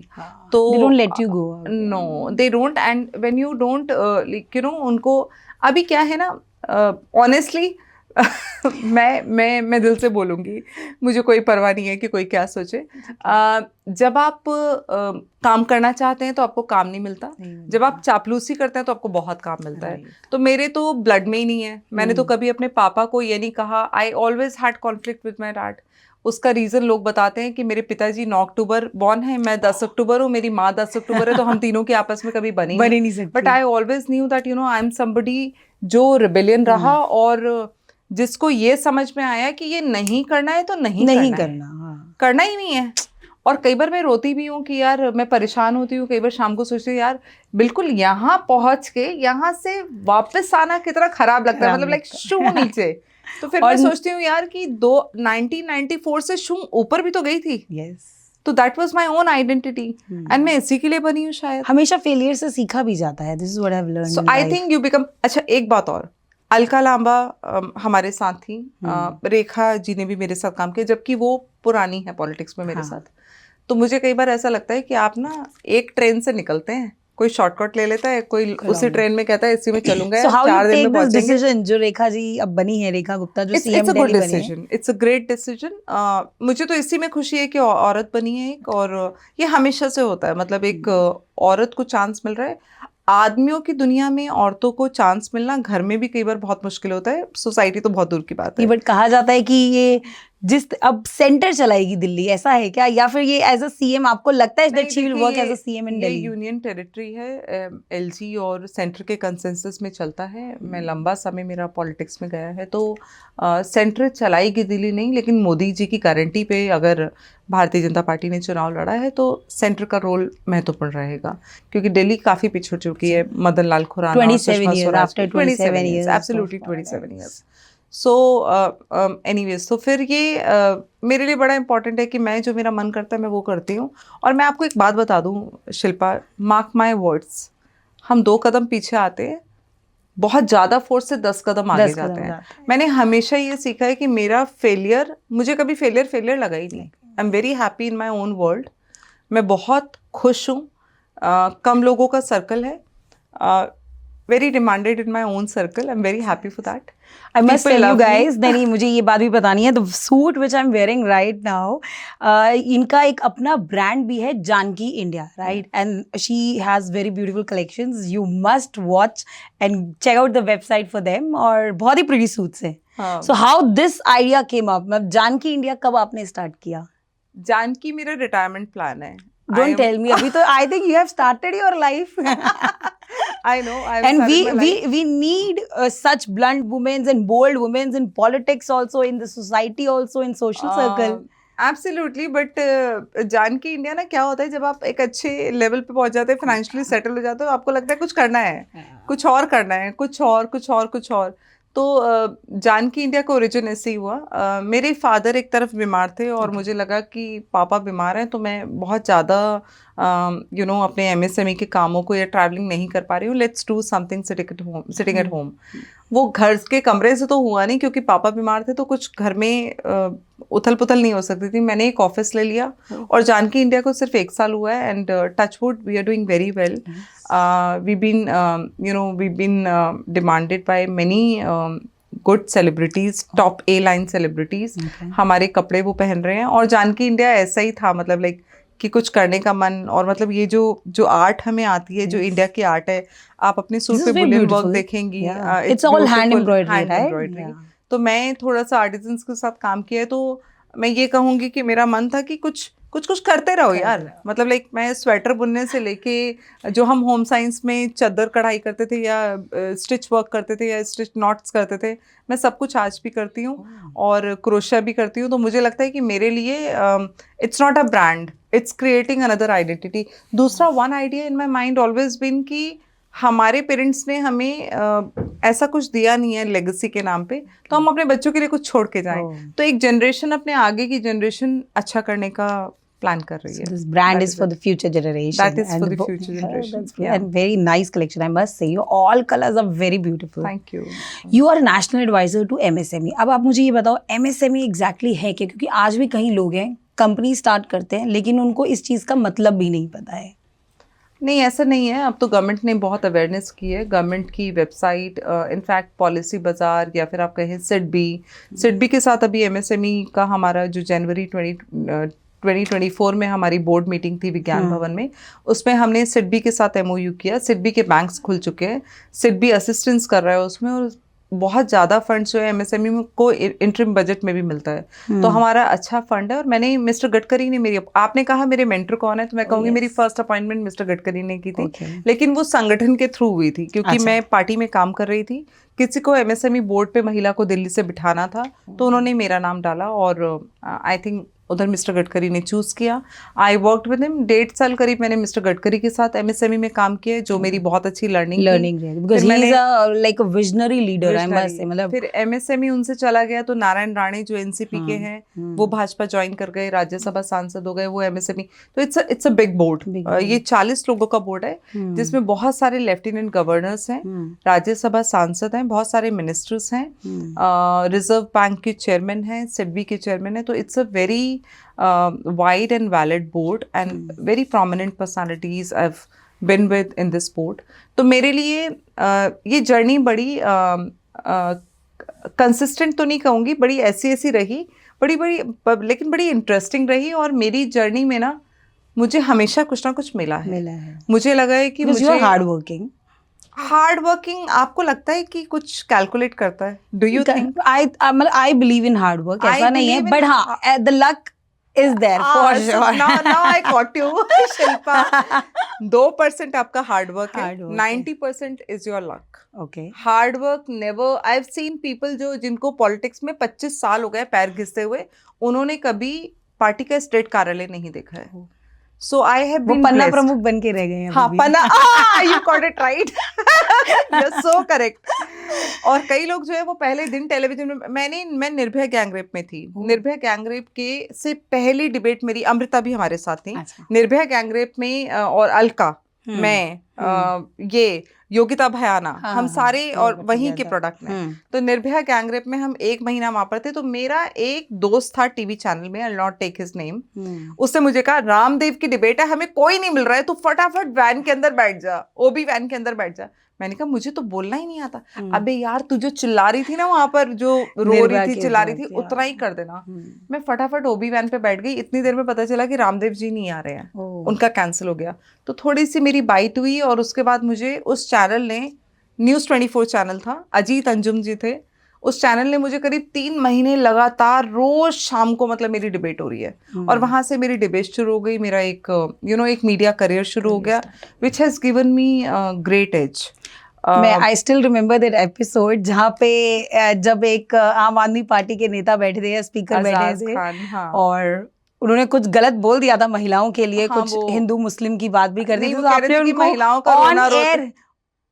तो they don't let you go. No, they don't. And when you don't, उनको अभी क्या है ना, ऑनेस्टली मैं दिल से बोलूँगी, मुझे कोई परवाह नहीं है कि कोई क्या सोचे। जब आप काम करना चाहते हैं तो आपको काम नहीं मिलता, जब आप चापलूसी करते हैं तो आपको बहुत काम मिलता है। तो मेरे तो ब्लड में ही नहीं है। मैंने तो कभी अपने पापा को ये नहीं कहा। I always had conflict with my dad. उसका रीज़न लोग बताते हैं कि मेरे पिताजी 9 अक्टूबर बॉर्न है, मैं 10 अक्टूबर हूँ, मेरी माँ 10 अक्टूबर है, तो हम तीनों के आपस में कभी बन ही नहीं सकते। But I always knew that I am somebody जो रिबेलियन रहा, और जिसको ये समझ में आया कि ये नहीं करना है तो नहीं करना। करना ही नहीं है। और कई बार मैं रोती भी हूँ कि यार मैं परेशान होती हूँ, कई बार शाम को सोचती हूँ यार बिल्कुल यहाँ पहुँच के यहाँ से वापस आना कितना खराब लगता है, मतलब लाइक शू नीचे। तो फिर मैं सोचती हूँ यार कि 1994 से शू ऊपर भी तो गई थी। तो that was my own identity and मैं इसी के लिए बनी हूँ शायद। हमेशा फेलियर से सीखा भी जाता है, this is what I have learned. So I think you become. अच्छा एक बात और, अलका लांबा हमारे साथ थी, रेखा जी ने भी मेरे साथ काम किया, जबकि वो पुरानी है पॉलिटिक्स में मेरे साथ। तो मुझे कई बार ऐसा लगता है कि आप ना एक ट्रेन से निकलते हैं, कोई शॉर्टकट ले लेता है, कोई उसी ट्रेन में कहता है इसी में चलूंगा, 4 दिन में पहुंचेंगे। डिसीजन जो रेखा जी अब बनी है, रेखा गुप्ता जो सीएम दिल्ली बनी है, इट्स अ ग्रेट डिसीजन। मुझे तो इसी में खुशी है कि औरत बनी है एक, और ये हमेशा से होता है, मतलब एक औरत को चांस मिल रहा है। आदमियों की दुनिया में औरतों को चांस मिलना घर में भी कई बार बहुत मुश्किल होता है, सोसाइटी तो बहुत दूर की बात है। बट कहा जाता है कि ये अब सेंटर चलाएगी दिल्ली, ऐसा है क्या? या फिर ये एज अ सीएम आपको लगता है that she will work as a CM in Delhi? ये यूनियन टेरिटरी है, एलजी और सेंटर के कंसेंसस में चलता है। मैं लंबा समय मेरा पॉलिटिक्स में गया है, तो सेंटर चलाएगी दिल्ली नहीं, लेकिन मोदी जी की गारंटी पे अगर भारतीय जनता पार्टी ने चुनाव लड़ा है तो सेंटर का रोल महत्वपूर्ण रहेगा, क्योंकि दिल्ली काफ़ी पिछड़ चुकी है Madan Lal Khurana, 27 years after 27 years, absolutely 27 years। So anyways, तो फिर ये मेरे लिए बड़ा इंपॉर्टेंट है कि मैं जो मेरा मन करता है मैं वो करती हूँ। और मैं आपको एक बात बता दूँ शिल्पा, मार्क माई वर्ड्स, हम 2 कदम पीछे आते हैं, बहुत ज़्यादा फोर्स से 10 कदम आगे जाते हैं। मैंने हमेशा ये सीखा है कि मेरा फेलियर, मुझे कभी फेलियर लगा ही नहीं। I am very happy in my own world. मैं बहुत खुश हूँ। कम लोगों का सर्कल है, very demanded in my own circle. I am very happy for that. I must tell you guys, नहीं मुझे ये बात भी बतानी है, the suit which I am wearing right now, इनका एक अपना ब्रांड भी है, Janki India, right? And she has very beautiful collections, you must watch and check out the website for them. और बहुत ही प्रीटी सूट्स हैं। So how this idea came up, मतलब जानकी इंडिया कब आपने स्टार्ट किया? जानकी मेरा रिटायरमेंट प्लान है। Don't tell me, अभी तो I think you have started your life. I know. And we need such blunt women and bold women in politics also, in the society also, in social circle. Absolutely, but Janki India ना क्या होता है, जब आप एक अच्छे level पे पहुंच जाते हैं, फाइनेंशियली सेटल हो जाते हो, आपको लगता है कुछ करना है, कुछ और करना है, कुछ और। तो जानकी इंडिया का ओरिजिन ऐसे ही हुआ। मेरे फादर एक तरफ बीमार थे और मुझे लगा कि पापा बीमार हैं, तो मैं बहुत ज़्यादा अपने एमएसएमई के कामों को या ट्रैवलिंग नहीं कर पा रही हूँ। Let's do something sitting at home. वो घर के कमरे से तो हुआ नहीं, क्योंकि पापा बीमार थे, तो कुछ घर में उथल पुथल नहीं हो सकती थी। मैंने एक ऑफिस ले लिया और जानकी इंडिया को सिर्फ 1 साल हुआ है, and touchwood we are doing very well. we've been demanded by many good celebrities, top A-line celebrities। हमारे कपड़े वो पहन रहे हैं। और जानकी इंडिया ऐसा ही था, मतलब लाइक कि कुछ करने का मन, और मतलब ये जो आर्ट हमें आती है, जो इंडिया की आर्ट है, आप अपने सूट पे बुलियन वर्क देखेंगी, इट्स ऑल हैंड एम्ब्रॉयडरी। तो मैं थोड़ा सा आर्टिजन्स के साथ काम किया है, तो मैं ये कहूँगी कि मेरा मन था कि कुछ करते रहो यार। मतलब लाइक मैं स्वेटर बुनने से लेके, जो हम होम साइंस में चादर कढ़ाई करते थे, या स्टिच वर्क करते थे, या स्टिच नॉट्स करते थे, मैं सब कुछ आज भी करती हूँ, और क्रोशिया भी करती हूँ। तो मुझे लगता है कि मेरे लिए it's not a brand, it's creating another identity. दूसरा, one idea in my mind always been कि हमारे पेरेंट्स ने हमें ऐसा कुछ दिया नहीं है लेगेसी के नाम पे, तो हम अपने बच्चों के लिए कुछ छोड़ के जाएं। तो एक जनरेशन, अपने आगे की जनरेशन अच्छा करने का प्लान कर रही है। This brand is for the future generation. That is for the future generation. And very nice collection, I must say. All colors are very beautiful. Thank you. You are a national advisor to MSME. अब आप मुझे ये बताओ, MSME exactly है क्या? क्योंकि आज भी कई लोग हैं, कंपनी स्टार्ट करते हैं, लेकिन उनको इस चीज़ का मतलब भी नहीं पता है। नहीं, ऐसा नहीं है। अब तो गवर्नमेंट ने बहुत अवेयरनेस की है। गवर्नमेंट की वेबसाइट, इनफैक्ट पॉलिसी बाजार, या फिर आप कहें सिडबी के साथ अभी MSME का हमारा जो जनवरी 2024 में हमारी बोर्ड मीटिंग थी विज्ञान भवन में, उसमें हमने सिडबी के साथ MOU किया। सिडबी के बैंक्स खुल चुके हैं, सिडबी असिस्टेंस कर रहा है उसमें, और बहुत ज़्यादा फंड्स जो है MSME को इंटरिम बजट में भी मिलता है। तो हमारा अच्छा फंड है। और मैंने मिस्टर गडकरी ने मेरी, आपने कहा मेरे मेंटर कौन है, तो मैं कहूँगी मेरी फर्स्ट अपॉइंटमेंट मिस्टर गडकरी ने की थी। लेकिन वो संगठन के थ्रू हुई थी, क्योंकि मैं पार्टी में काम कर रही थी, किसी को एमएसएमई बोर्ड पे महिला को दिल्ली से बिठाना था, तो उन्होंने मेरा नाम डाला और आई थिंक उधर मिस्टर गडकरी ने चूज़ किया। आई वर्कड विद हिम, 1.5 साल करीब मैंने मिस्टर गडकरी के साथ एमएसएमई में काम किया, जो मेरी बहुत अच्छी लर्निंग रही, because he is a like a visionary leader, I must say. मतलब फिर एमएसएमई उनसे चला गया तो नारायण राणे जो एनसीपी के हैं वो भाजपा ज्वाइन कर गए, राज्यसभा सांसद हो गए, वो एमएसएमई। तो इट्स अ बिग बोर्ड, ये 40 लोगों का बोर्ड है जिसमें बहुत सारे लेफ्टिनेंट गवर्नर्स हैं, राज्यसभा सांसद हैं, बहुत सारे मिनिस्टर्स हैं, रिजर्व बैंक के चेयरमैन हैं, सिडबी के चेयरमैन है। तो it's a very wide and valid board and very prominent personalities I've been with in this board. तो मेरे लिए ये जर्नी बड़ी कंसिस्टेंट तो नहीं कहूँगी, बड़ी ऐसी रही, बड़ी लेकिन बड़ी इंटरेस्टिंग रही। और मेरी जर्नी में ना मुझे हमेशा कुछ ना कुछ मिला है। मुझे लगा है कि मुझे हार्ड वर्किंग आपको लगता है कि कुछ कैलकुलेट करता है? Do you think? I believe in hard work, ऐसा नहीं है, बट हाँ the luck is there for sure. Now I got you, Shilpa. 2% आपका हार्ड वर्क है, 90% is your luck. Okay. Hard work never, I've seen people जो जिनको politics में 25 साल हो गए पैर घिसते हुए, उन्होंने कभी पार्टी का स्टेट कार्यालय नहीं देखा है। So I have been Panna blessed. प्रमुख बन के रह गए हैं। हाँ, पन्ना, you got it right. You're so correct. और कई लोग जो है वो पहले दिन टेलीविजन में, मैं निर्भया गैंगरेप में थी। निर्भया गैंगरेप के से पहली डिबेट मेरी, अमृता भी हमारे साथ थी। निर्भया गैंगरेप में और अलका, मैं ये योगिता भयाना, हम सारे और वहीं के प्रोडक्ट हैं। तो निर्भया गैंगरेप में हम 1 महीना वहां पर थे। तो मेरा एक दोस्त था टीवी चैनल में, आई नॉट टेक हिज नेम, उसने मुझे कहा रामदेव की डिबेट है, हमें कोई नहीं मिल रहा है, तू फटाफट वैन के अंदर बैठ जा, ओबी वैन के अंदर बैठ जा। मैंने कहा मुझे तो बोलना ही नहीं आता। अबे यार, तू जो चिल्ला रही थी ना वहां पर, जो रो रही थी, चिल्ला रही थी, उतना ही कर देना। मैं फटाफट ओबी वैन पे बैठ गई। इतनी देर में पता चला कि रामदेव जी नहीं आ रहे हैं, उनका कैंसिल हो गया। तो थोड़ी सी मेरी बाइट हुई और उसके बाद मुझे उस चैनल ने, न्यूज़ 24 चैनल था, अजीत अंजुम जी थे, उस चैनल ने मुझे करीब 3 महीने लगातार रोज शाम को, मतलब मेरी डिबेट हो रही है। और वहां से मेरी डिबेट शुरू हो गई, मेरा एक एक मीडिया करियर शुरू हो गया, which has given me great edge. मैं I still remember that episode जहाँ पे जब एक आम आदमी पार्टी के नेता बैठे थे या स्पीकर बैठे थे, और उन्होंने कुछ गलत बोल दिया था महिलाओं के लिए, कुछ हिंदू मुस्लिम की बात भी कर दी थी, तो आपने उनको महिलाओं का ऑन एयर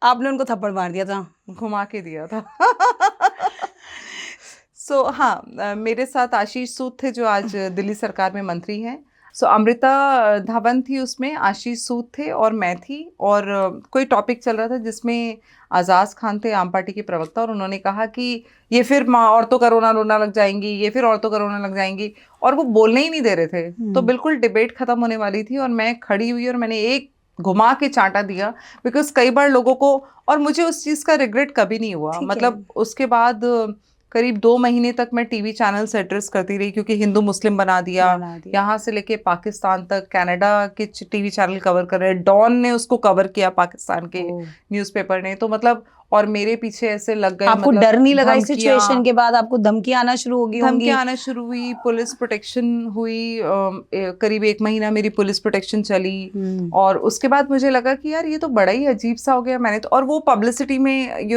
आपने उनको थप्पड़ मार दिया था, घुमा के दिया था। सो हाँ, मेरे साथ आशीष सूद थे जो आज दिल्ली सरकार में मंत्री हैं। सो अमृता धवन थी उसमें, आशीष सूद थे और मैं थी। और कोई टॉपिक चल रहा था जिसमें आज़ाद खान थे, आम पार्टी के प्रवक्ता, और उन्होंने कहा कि ये फिर औरतों का रोना लग जाएंगी, ये फिर औरतों का रोना लग जाएंगी, और वो बोलने ही नहीं दे रहे थे। तो बिल्कुल डिबेट खत्म होने वाली थी और मैं खड़ी हुई और मैंने एक घुमा के चांटा दिया, बिकॉज कई बार लोगों को, और मुझे उस चीज़ का रिग्रेट कभी नहीं हुआ। मतलब उसके बाद करीब 2 महीने तक मैं टीवी चैनल से एड्रेस करती रही, क्योंकि हिंदू मुस्लिम बना दिया। यहाँ से लेके पाकिस्तान तक, कनाडा के टीवी चैनल कवर कर रहे, डॉन ने उसको कवर किया, पाकिस्तान के न्यूज़पेपर ने। तो मतलब, और मेरे पीछे ऐसे लग गए। आपको डर नहीं लगा इस सिचुएशन के बाद? आपको धमकी आना शुरू हो गई? धमकी आना शुरू हुई, पुलिस प्रोटेक्शन हुई, करीब 1 महीना मेरी पुलिस प्रोटेक्शन चली। और उसके बाद मुझे लगा कि यार ये तो बड़ा ही अजीब सा हो गया। मैंने तो, और वो पब्लिसिटी में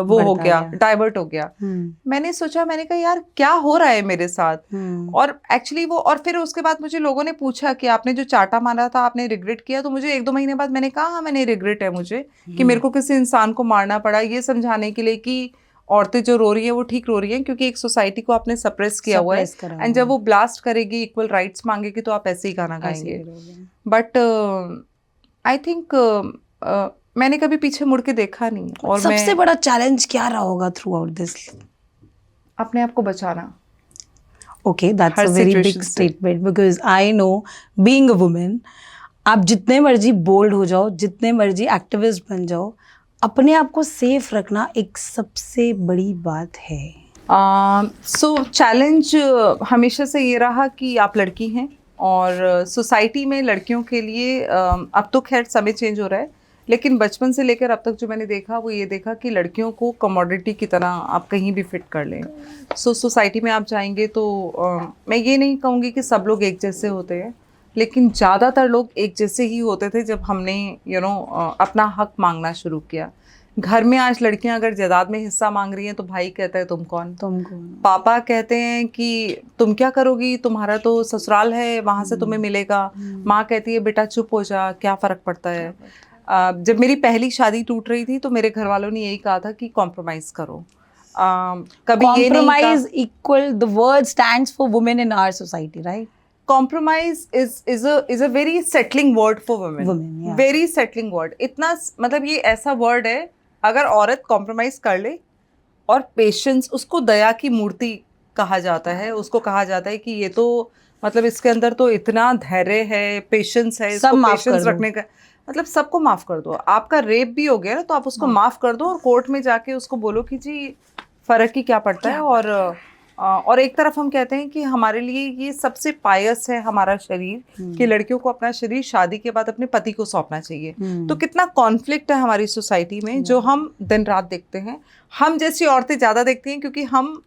वो हो गया, डाइवर्ट हो गया। मैंने सोचा, मैंने कहा यार क्या हो रहा है मेरे साथ। और एक्चुअली वो, और फिर उसके बाद मुझे लोगों ने पूछा कि आपने जो चाटा मारा था आपने रिग्रेट किया? तो मुझे 1-2 महीने बाद मैंने कहा हाँ, मैंने रिग्रेट है मुझे कि मेरे को किसी इंसान को मारना पड़ा, ये समझाने के लिए कि औरतें जो रो रही है वो ठीक रो रही हैं, क्योंकि एक सोसाइटी को आपने सप्रेस किया हुआ है। एंड जब वो ब्लास्ट करेगी, इक्वल राइट्स मांगेगी, तो आप ऐसे ही गाना गाएंगे। बट आई थिंक मैंने कभी पीछे मुड़ के देखा नहीं। और सबसे बड़ा चैलेंज क्या रहा होगा थ्रू आउट दिस? अपने आप को बचाना। Okay, that's a very big statement, because I know being a woman, आप जितने मर्जी बोल्ड हो जाओ, जितने मर्जी एक्टिविस्ट बन जाओ, अपने आप को सेफ रखना एक सबसे बड़ी बात है। सो चैलेंज हमेशा से ये रहा कि आप लड़की हैं, और सोसाइटी में लड़कियों के लिए अब तो खैर समय चेंज हो रहा है, लेकिन बचपन से लेकर अब तक जो मैंने देखा वो ये देखा कि लड़कियों को कमोडिटी की तरह आप कहीं भी फिट कर लें। सो सोसाइटी में आप जाएंगे तो मैं ये नहीं कहूँगी कि सब लोग एक जैसे होते हैं, लेकिन ज़्यादातर लोग एक जैसे ही होते थे जब हमने अपना हक मांगना शुरू किया। घर में आज लड़कियां अगर जायदाद में हिस्सा मांग रही हैं तो भाई कहता है तुम कौन, पापा कहते हैं कि तुम क्या करोगी, तुम्हारा तो ससुराल है, वहां से तुम्हें मिलेगा। माँ कहती है बेटा चुप हो जा, क्या फर्क पड़ता है। जब मेरी पहली शादी टूट रही थी तो मेरे घर वालों ने यही कहा था कि कॉम्प्रोमाइज करो। कभी ये नहीं कहा, compromise equal the word stands for women in our society, right? compromise is a very settling word for women. Yeah. Very settling word. इतना मतलब ये ऐसा वर्ड है, अगर औरत कॉम्प्रोमाइज कर ले, और पेशेंस, उसको दया की मूर्ति कहा जाता है। उसको कहा जाता है कि ये तो मतलब इसके अंदर तो इतना धैर्य है, पेशेंस है, इसको पेशेंस रखने का, मतलब सबको माफ कर दो। आपका रेप भी हो गया ना तो आप उसको माफ कर दो और कोर्ट में जाके उसको बोलो कि जी फर्क ही क्या पड़ता है। और एक तरफ हम कहते हैं कि हमारे लिए ये सबसे पायस है हमारा शरीर, कि लड़कियों को अपना शरीर शादी के बाद अपने पति को सौंपना चाहिए। तो कितना कॉन्फ्लिक्ट है हमारी सोसाइटी में जो हम दिन रात देखते हैं। हम जैसी औरतें ज़्यादा देखती हैं क्योंकि हम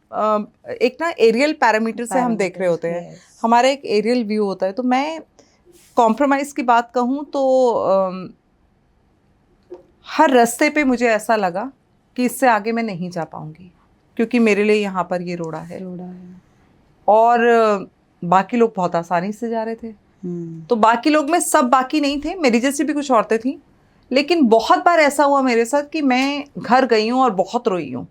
एक ना एरियल पैरामीटर से हम देख रहे होते हैं, हमारा एक एरियल व्यू होता है। तो मैं कॉम्प्रोमाइज़ की बात कहूँ तो हर रास्ते पे मुझे ऐसा लगा कि इससे आगे मैं नहीं जा पाऊंगी, क्योंकि मेरे लिए यहाँ पर ये रोड़ा है। और बाकी लोग बहुत आसानी से जा रहे थे। तो बाकी लोग में सब बाकी नहीं थे, मेरी जैसी भी कुछ औरतें थीं, लेकिन बहुत बार ऐसा हुआ मेरे साथ कि मैं घर गई हूँ और बहुत रोई हूँ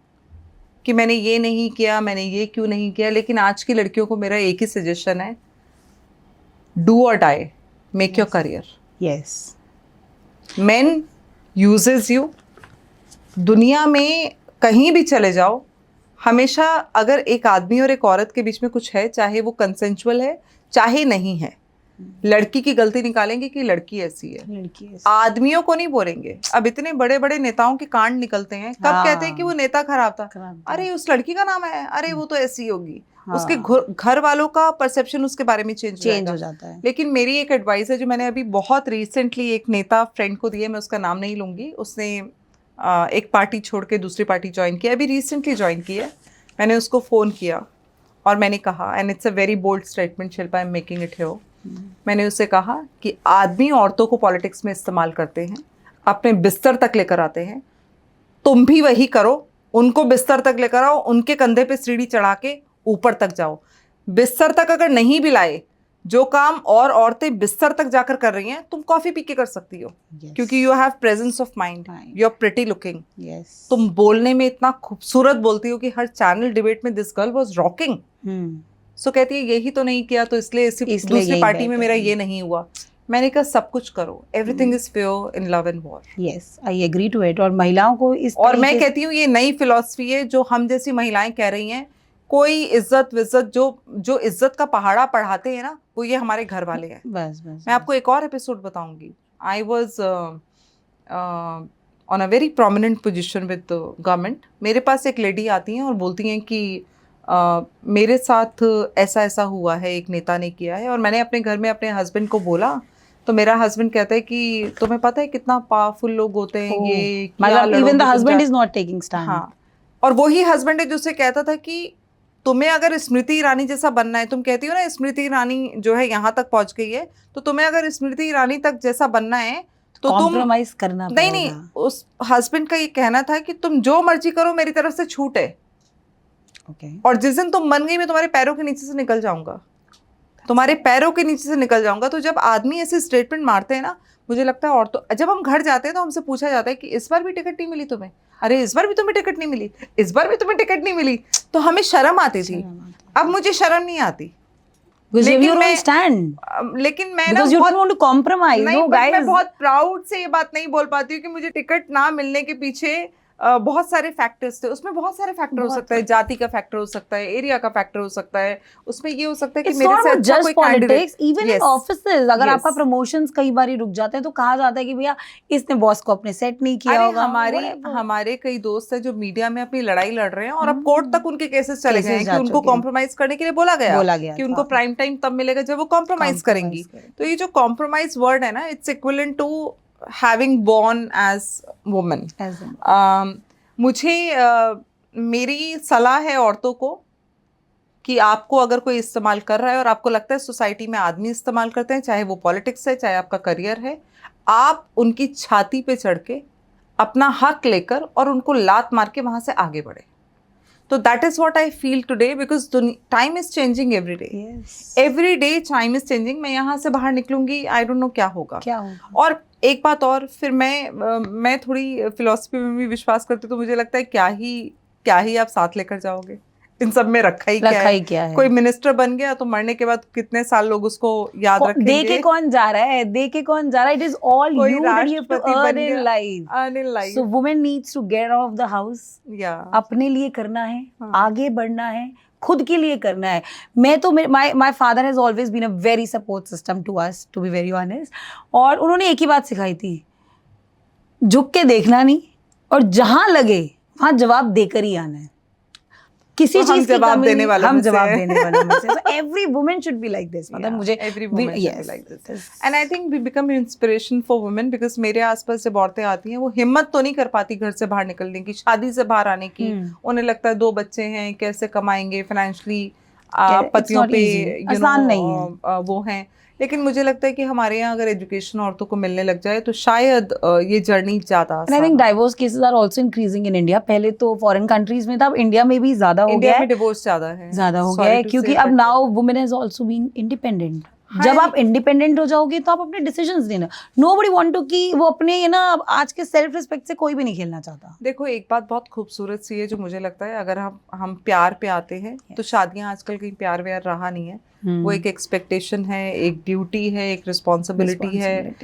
कि मैंने ये नहीं किया, मैंने ये क्यों नहीं किया। लेकिन आज की लड़कियों को मेरा एक ही सजेशन है, डू और die, make your career. Yes, men uses you, दुनिया में कहीं भी चले जाओ, हमेशा अगर एक आदमी और एक औरत के बीच में कुछ है, चाहे वो कंसेंचुअल है चाहे नहीं है, लड़की की गलती निकालेंगे कि लड़की ऐसी है, आदमियों को नहीं बोलेंगे। अब इतने बड़े बड़े नेताओं के कांड निकलते हैं, कब कहते हैं कि वो नेता खराब था, अरे उस लड़की का नाम है, अरे वो तो ऐसी होगी। उसके घर वालों का परसेप्शन उसके बारे में चेंज हो जाता है। लेकिन मेरी एक एडवाइस है जो मैंने अभी बहुत रिसेंटली एक नेता फ्रेंड को दी है, मैं उसका नाम नहीं लूंगी। उसने एक पार्टी छोड़ के दूसरी पार्टी ज्वाइन किया, अभी रिसेंटली ज्वाइन की है। मैंने उसको फ़ोन किया और मैंने कहा, and it's a very bold statement Shilpa, I am making it here. मैंने उससे कहा कि आदमी औरतों को पॉलिटिक्स में इस्तेमाल करते हैं, अपने बिस्तर तक लेकर आते हैं, तुम भी वही करो, उनको बिस्तर तक लेकर आओ, उनके कंधे पे सीढ़ी चढ़ा के ऊपर तक जाओ। बिस्तर तक अगर नहीं भी लाए, जो काम और औरतें बिस्तर तक जाकर कर रही हैं, तुम कॉफी पी के कर सकती हो, क्योंकि you have presence of mind, you are pretty looking, तुम बोलने में इतना खूबसूरत बोलती हो कि हर चैनल डिबेट में this girl was rocking. So कहती है यही तो नहीं किया, तो इसलिए दूसरी पार्टी में मेरा ये नहीं हुआ। मैंने कहा सब कुछ करो, everything is fair in love and war. Yes, I agree to it. और महिलाओं को इस, और मैं कहती हूँ ये नई फिलॉसफी है जो हम जैसी महिलाएं कह रही हैं। कोई इज्जत विज्जत जो इज्जत का पहाड़ा पढ़ाते हैं ना, वो ये हमारे घर वाले हैं। बस मैं आपको एक और एपिसोड बताऊंगी। I was on a very prominent position with government. मेरे पास एक लेडी आती हैं और बोलती हैं कि मेरे साथ ऐसा ऐसा हुआ है, एक नेता ने किया है। और मैंने अपने घर में अपने हस्बैंड को बोला, तो मेरा हस्बैंड कहता है कि तुम्हें पता है कितना पावरफुल लोग होते हैं ये, मतलब even the husband is not taking stand. हाँ, और वही हस्बैंड है जो उससे कहता था कि तुम्हें अगर स्मृति ईरानी जैसा बनना है, तुम कहती हो ना स्मृति ईरानी जो है यहाँ तक पहुंच गई है, तो तुम्हें अगर स्मृति ईरानी तक जैसा बनना है तो कॉम्प्रोमाइज करना पड़ेगा। नहीं, उस हस्बैंड का ये कहना था कि तुम जो मर्जी करो, मेरी तरफ से छूट है। और जिस दिन तुम बन गई, मैं तुम्हारे पैरों के नीचे से निकल जाऊंगा, तुम्हारे पैरों के नीचे से निकल जाऊंगा। तो जब आदमी ऐसे स्टेटमेंट मारते हैं ना, मुझे लगता है, और तो जब हम घर जाते हैं तो हमसे पूछा जाता है कि इस बार भी टिकट नहीं मिली तुम्हें, अरे इस बार भी तुम्हें टिकट नहीं मिली, इस बार भी तुम्हें टिकट नहीं मिली, तो हमें शर्म आती थी। अब मुझे शर्म नहीं आती, लेकिन मैं ना मैं बहुत प्राउड से ये बात नहीं बोल पाती हूँ कि मुझे टिकट ना मिलने के पीछे बहुत सारे फैक्टर्स थे। उसमें बहुत सारे फैक्टर हो सकता है, जाति का फैक्टर हो सकता है, एरिया का फैक्टर हो सकता है, उसमें ये हो सकता है कि मेरे से अच्छा कोई कैंडिडेट। इवन इन ऑफिसेस अगर आपका प्रमोशंस कई बार रुक जाते हैं तो कहा जाता है कि भैया इसने बॉस को अपने सेट नहीं किया होगा। हमारे कई दोस्त हैं जो मीडिया में अपनी लड़ाई लड़ रहे हैं और अब कोर्ट तक उनके केसेस चले गए हैं कि उनको कॉम्प्रोमाइज करने के लिए बोला गया कि उनको प्राइम टाइम तब मिलेगा जब वो कॉम्प्रोमाइज करेंगी। तो ये जो कॉम्प्रोमाइज वर्ड है ना, it's equivalent to having born as woman. मुझे मेरी सलाह है औरतों को कि आपको अगर कोई इस्तेमाल कर रहा है और आपको लगता है सोसाइटी में आदमी इस्तेमाल करते हैं, चाहे वो पॉलिटिक्स है चाहे आपका करियर है, आप उनकी छाती पे चढ़ के अपना हक लेकर और उनको लात मार के वहाँ से आगे बढ़े। तो that is what I feel today, because time is changing every day, every day time is changing. मैं यहाँ से बाहर निकलूंगी, आई डोंट नो क्या होगा। और एक बात और, फिर मैं थोड़ी फिलॉसफी में भी विश्वास करती हूँ, तो मुझे लगता है क्या ही आप साथ लेकर जाओगे, इन सब में रखा ही क्या है। कोई मिनिस्टर बन गया तो मरने के बाद कितने साल लोग उसको याद रखेंगे। दे के कौन जा रहा है, it is all you that you have to earn in life. So women needs to get out of the house, अपने लिए करना है, आगे बढ़ना है, खुद के लिए करना है। मैं तो my father has always been a very support system to us, to be very honest. और उन्होंने एक ही बात सिखाई थी, झुक के देखना नहीं, और जहां लगे वहां जवाब देकर ही आना है। किसी चीज की जवाब देने वाले हम जवाब देने वाले में से। So every woman should be like this. मतलब मुझे every woman should be like this. And I think we become inspiration for women, because मेरे आसपास जब औरतें आती हैं वो हिम्मत तो नहीं कर पाती घर से बाहर निकलने की, शादी से बाहर आने की। उन्हें लगता है 2 बच्चे हैं, कैसे कमाएंगे, फाइनेंशियली पतियों पे आसान नहीं है वो हैं। लेकिन मुझे लगता है कि हमारे यहाँ अगर एजुकेशन औरतों को मिलने लग जाए तो शायद ये जर्नी ज्यादा आसान। I think divorce cases are also increasing in India. पहले तो फॉरेन कंट्रीज में था, अब इंडिया में भी ज्यादा हो गया है। इंडिया में डिवोर्स ज्यादा हो गया है क्योंकि अब now women has also been independent. जब आप इंडिपेंडेंट हो जाओगे तो आप अपने डिसीजंस लेना। नोबडी वांट टू कि वो अपने आज के सेल्फ रिस्पेक्ट से कोई भी नहीं खेलना चाहता। देखो, एक बात बहुत खूबसूरत सी है जो मुझे लगता है, अगर हम प्यार पे आते हैं तो शादियां आजकल कहीं प्यार व्यार रहा नहीं है। वो एक एक्सपेक्टेशन है, एक ड्यूटी है, एक रिस्पॉन्सिबिलिटी है।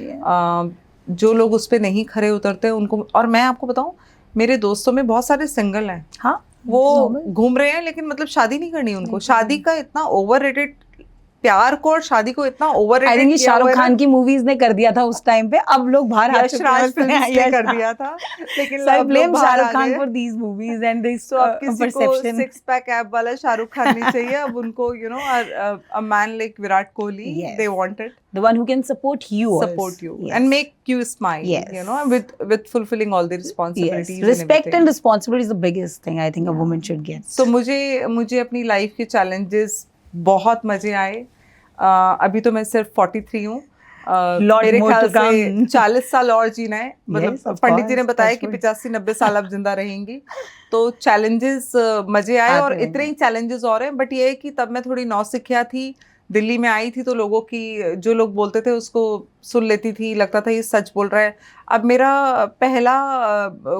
जो लोग उस पर नहीं खरे उतरते उनको, और मैं आपको बताऊं, मेरे दोस्तों में बहुत सारे सिंगल हैं। हाँ, वो घूम रहे हैं, लेकिन मतलब शादी नहीं करनी उनको। शादी का इतना ओवररेटेड, प्यार को और शादी को इतना overrated I think Shahrukh Khan की मूवीज ने कर दिया था उस टाइम पे। अब लोग बाहर आ चुके हैं, कर दिया था, लेकिन so I blame Shahrukh Khan for these movies and this perception. 6-pack ab वाला शाहरुख खान नहीं चाहिए अब उनको, a man like Virat Kohli, they wanted the one who can support you and make you smile, with fulfilling all the responsibilities. Respect and responsibility is the biggest thing I think a woman should get. So मुझे अपनी life के challenges बहुत मजे आए। अभी तो मैं सिर्फ 43 हूँ, मेरे ख्याल से 40 साल और जीना है। मतलब पंडित जी ने बताया कि 85-90 साल अब जिंदा रहेंगी। तो चैलेंजेस मजे आए, और इतने ही चैलेंजेस और हैं। बट ये है कि तब मैं थोड़ी नौसिखिया थी, दिल्ली में आई थी, तो लोगों की जो लोग बोलते थे उसको सुन लेती थी, लगता था ये सच बोल रहा है। अब मेरा पहला